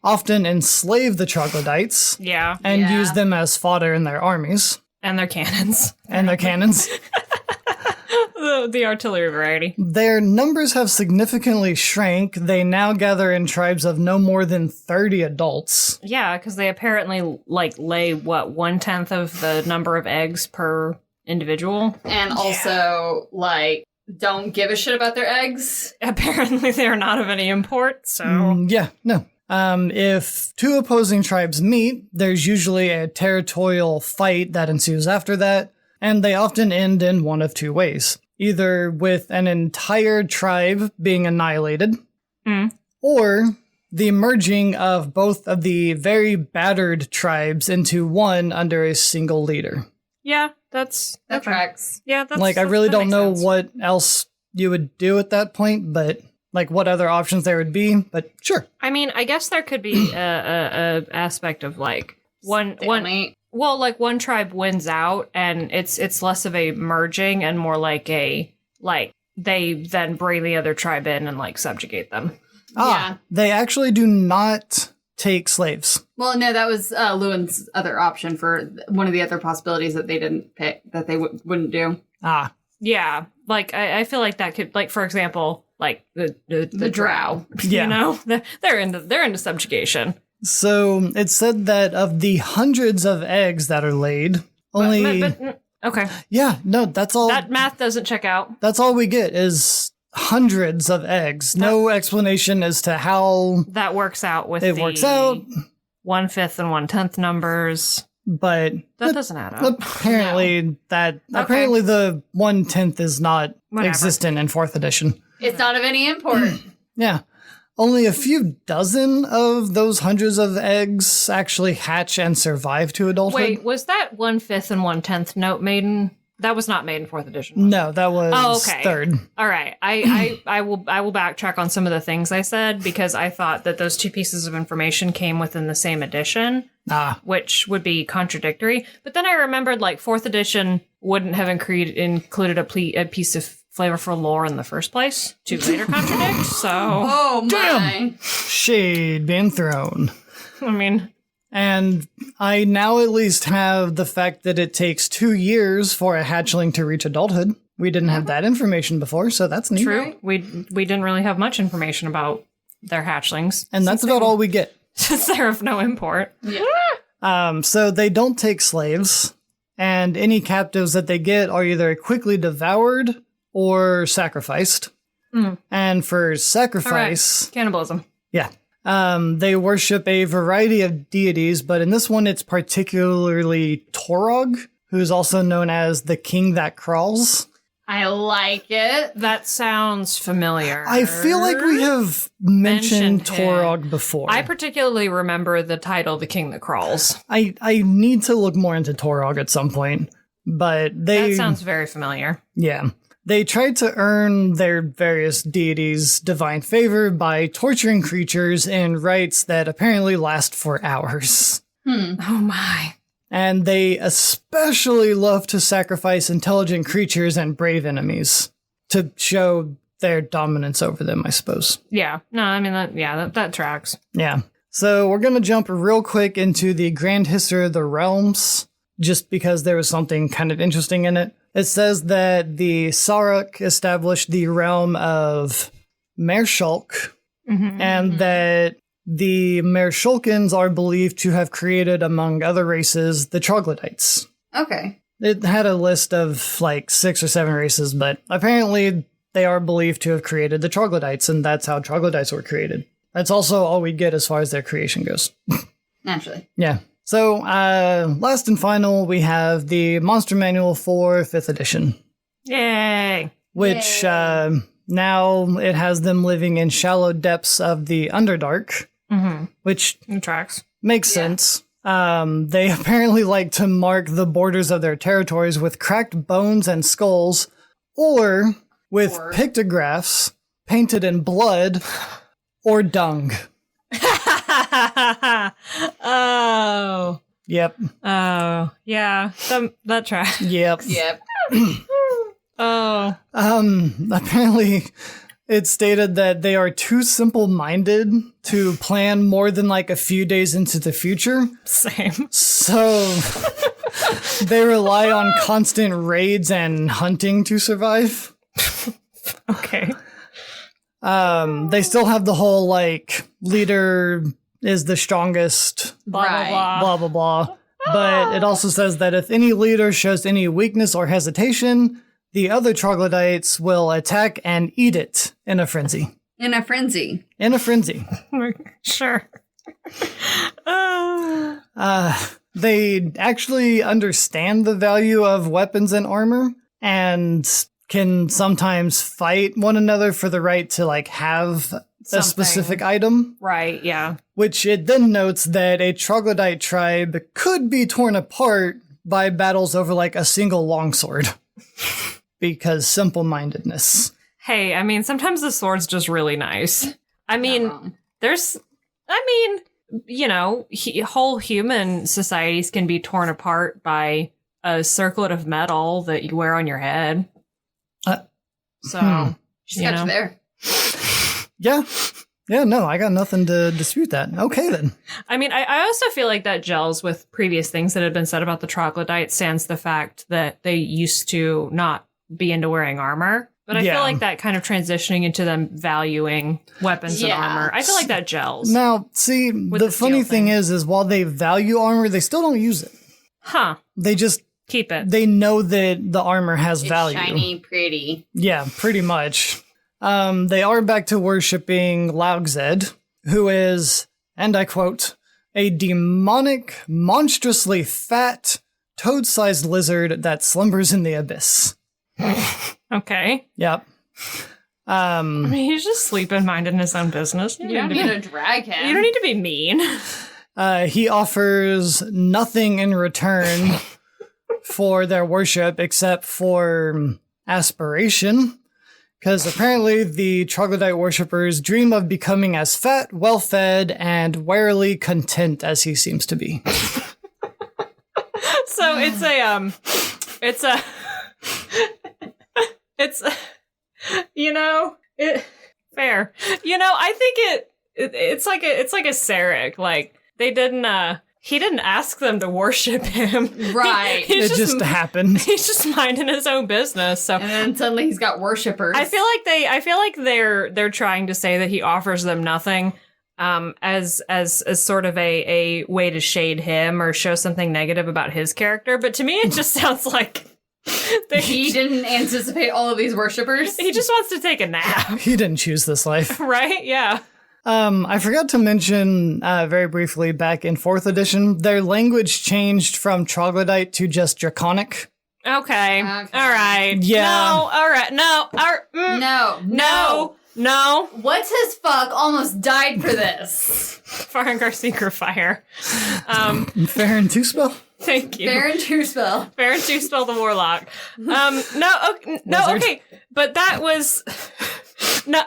often enslave the troglodytes Yeah. and Yeah. use them as fodder in their armies And their cannons. and their cannons. The artillery variety. Their numbers have significantly shrank. They now gather in tribes of no more than 30 adults. Yeah, because they apparently, lay, 1/10 of the number of eggs per individual. And also, don't give a shit about their eggs. Apparently they're not of any import, so... Yeah, no. If two opposing tribes meet, there's usually a territorial fight that ensues after that, and they often end in one of two ways. Either with an entire tribe being annihilated, or the merging of both of the very battered tribes into one under a single leader. Yeah, that tracks. Yeah, that's... I really that don't makes know sense. what else you would do at that point, but what other options there would be, but sure. I mean, I guess there could be a aspect of, one tribe wins out, and it's less of a merging and more they then bring the other tribe in and subjugate them. Yeah. They actually do not take slaves. Well, no, that was Lewin's other option for one of the other possibilities that they didn't pick, that they wouldn't do. Yeah, I feel like that could, for example, the drow. Yeah. They're into subjugation. So it said that of the hundreds of eggs that are laid, only okay, that's all. that math doesn't check out. That's all we get is hundreds of eggs. No explanation as to how That works out with it works out, 1/5 and 1/10 numbers. but That doesn't add up. apparently apparently the 1/10 is not Whatever. existent in 4th edition. It's not of any import. Yeah. Only a few dozen of those hundreds of eggs actually hatch and survive to adulthood. Wait, was that 1/5 and 1/10 note made in? That was not made in 4th edition. Was it? No, that was okay. 3rd. All right, I will backtrack on some of the things I said because I thought that those two pieces of information came within the same edition, which would be contradictory. But then I remembered 4th edition wouldn't have included a piece of flavorful lore in the first place to later contradict. So, Oh my! Damn. Shade being thrown. I mean, And I now at least have the fact that it takes 2 years for a hatchling to reach adulthood. We didn't have that information before, so that's neat. true. We didn't really have much information about their hatchlings, And that's about all we get. Since they're of no import. Yeah. So they don't take slaves, and any captives that they get are either quickly devoured or sacrificed. And for sacrifice... Correct. Cannibalism. Yeah. They worship a variety of deities, but in this one it's particularly Torog, who's also known as the king that crawls. I like it. That sounds familiar. I feel like we have mentioned Mentioned him. Torog before. I particularly remember the title, The King That Crawls. I need to look more into Torog at some point, but they... That sounds very familiar. Yeah. They tried to earn their various deities' divine favor by torturing creatures in rites that apparently last for hours. Oh my. And they especially love to sacrifice intelligent creatures and brave enemies to show their dominance over them, I suppose. Yeah. No, I mean, that tracks. Yeah. So we're going to jump real quick into the grand history of the realms, just because there was something kind of interesting in it. It says that the Saruk established the realm of Mershulk, and that the Mershulkans are believed to have created, among other races, the troglodytes. Okay. It had a list of like 6 or 7 races, but apparently they are believed to have created the troglodytes, and that's how troglodytes were created. That's also all we get as far as their creation goes. Naturally. Yeah. So, last and final, we have the Monster Manual for 5th edition, Yay. which now it has them living in shallow depths of the Underdark, which It tracks. makes sense. They apparently like to mark the borders of their territories with cracked bones and skulls, or with pictographs painted in blood or dung. Oh. Yep. Oh. Yeah. That tracks. Yep. Yep. Oh. Apparently it stated that they are too simple-minded to plan more than like a few days into the future. Same. So they rely on constant raids and hunting to survive. Okay. They still have the whole like leader is the strongest, Blah, Right. blah, blah. blah, blah, blah. But it also says that if any leader shows any weakness or hesitation, the other troglodytes will attack and eat it in a frenzy. In a frenzy. In a frenzy. Sure. They actually understand the value of weapons and armor and can sometimes fight one another for the right to like have a specific item. Right, yeah. Which it then notes that a troglodyte tribe could be torn apart by battles over like a single longsword. Because simple-mindedness. Hey, I mean, sometimes the sword's just really nice. I mean, whole human societies can be torn apart by a circlet of metal that you wear on your head. She's got you there. Yeah. Yeah, no, I got nothing to dispute that. Okay, then. I mean, I also feel like that gels with previous things that had been said about the troglodytes, sans the fact that they used to not be into wearing armor. But I feel like that kind of transitioning into them valuing weapons and armor, I feel like that gels. Now, see, the funny thing is while they value armor, they still don't use it. Huh. They just Keep it. They know that the armor has value. Shiny, pretty. Yeah, pretty much. They are back to worshipping Laugzed, who is, and I quote, a demonic, monstrously fat, toad-sized lizard that slumbers in the abyss. Okay. Yep. I mean, he's just sleeping, minding his own business. You don't need to drag him. You don't need to be mean. He offers nothing in return for their worship except for aspiration, because apparently the troglodyte worshippers dream of becoming as fat, well-fed, and warily content as he seems to be. So it's fair. I think it's like a Sarek. Like he didn't ask them to worship him. Right. It just happened. He's just minding his own business. So and then suddenly he's got worshippers. I feel like they're trying to say that he offers them nothing. as sort of a way to shade him or show something negative about his character. But to me, it just sounds like he didn't anticipate all of these worshippers. He just wants to take a nap. He didn't choose this life. Right? Yeah. I forgot to mention very briefly back in 4th edition, their language changed from troglodyte to just draconic. Okay. All right. Yeah. No. All right. No. No. What's his fuck almost died for this? Farengar Seeker Fire. Farron Two-Spell? Thank you. Baron Truespell. Baron Two-Spell the Warlock. No, okay. But that was... No,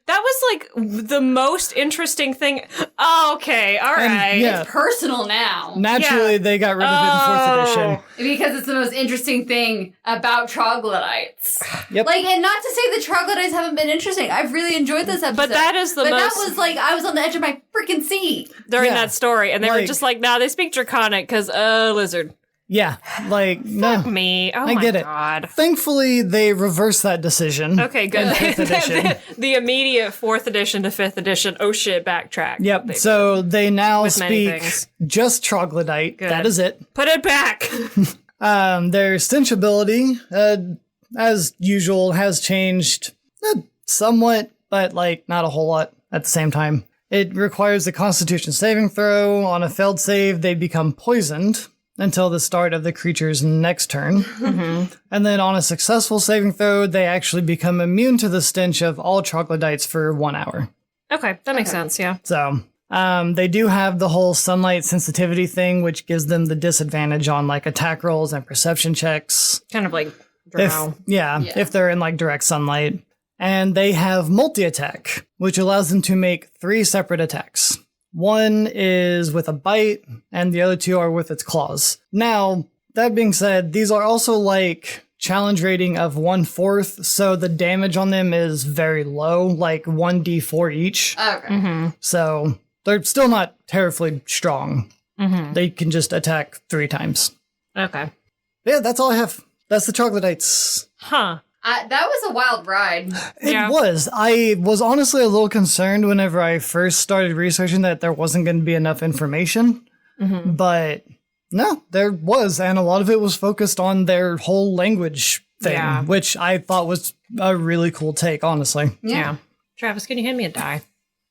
that was like the most interesting thing. Oh, okay, all right. Yeah. It's personal now. Naturally, they got rid of it in 4th edition. Because it's the most interesting thing about troglodytes. Yep. Like, and not to say the troglodytes haven't been interesting. I've really enjoyed this episode. But that is the most... that was like, I was on the edge of my freaking seat. During that story, and they were just like, nah, they speak Draconic because, lizard. Yeah, like, no. Me. Oh, I my get it. God. Thankfully, they reversed that decision. Okay, good. In 5th edition. the immediate 4th edition to 5th edition, oh shit, backtrack. Yep, so they now With many speak things. just troglodyte. Good. That is it. Put it back! Their stench ability, as usual, has changed somewhat, but like not a whole lot at the same time. It requires a Constitution saving throw. On a failed save, they become poisoned until the start of the creature's next turn. Mm-hmm. And then on a successful saving throw, they actually become immune to the stench of all troglodytes for 1 hour. Okay, that makes sense, yeah. So, they do have the whole sunlight sensitivity thing, which gives them the disadvantage on like attack rolls and perception checks. Kind of like drow. If they're in like direct sunlight. And they have multi-attack, which allows them to make 3 separate attacks. One is with a bite, and the other 2 are with its claws. Now, that being said, these are also like challenge rating of 1/4, so the damage on them is very low, like 1d4 each. Okay. Mm-hmm. So they're still not terribly strong. Mm-hmm. They can just attack 3 times. Okay. Yeah, that's all I have. That's the troglodytes. Huh. That was a wild ride. It was. I was honestly a little concerned whenever I first started researching that there wasn't going to be enough information. Mm-hmm. But no, there was. And a lot of it was focused on their whole language thing, which I thought was a really cool take, honestly. Yeah. Travis, can you hand me a die?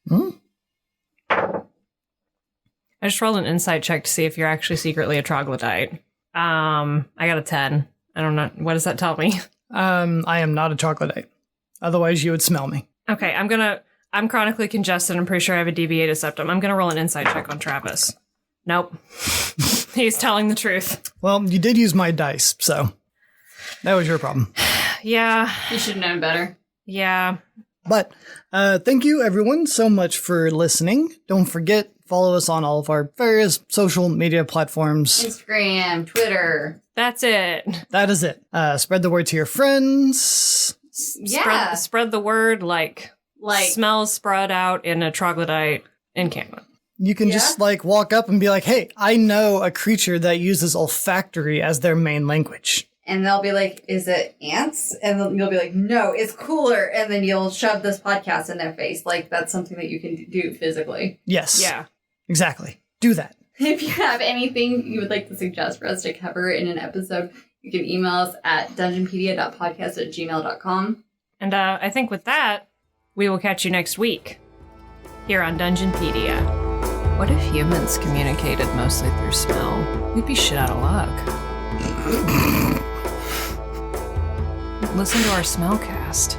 Hmm? I just rolled an insight check to see if you're actually secretly a troglodyte. I got a 10. I don't know. What does that tell me? I am not a troglodyte. Otherwise, you would smell me. Okay, I'm chronically congested. I'm pretty sure I have a deviated septum. I'm gonna roll an insight check on Travis. Nope. He's telling the truth. Well, you did use my dice, so that was your problem. Yeah. You should have known better. Yeah. But thank you, everyone, so much for listening. Don't forget, follow us on all of our various social media platforms. Instagram, Twitter. That's it. That is it. Spread the word to your friends. Yeah. Spread the word like smells spread out in a troglodyte encampment. You can just like walk up and be like, hey, I know a creature that uses olfactory as their main language. And they'll be like, is it ants? And then you'll be like, no, it's cooler. And then you'll shove this podcast in their face. Like, that's something that you can do physically. Yes. Yeah. Exactly. Do that. If you have anything you would like to suggest for us to cover in an episode, you can email us at dungeonpedia.podcast@gmail.com. And I think with that, we will catch you next week here on Dungeonpedia. What if humans communicated mostly through smell? We'd be shit out of luck. Listen to our smellcast.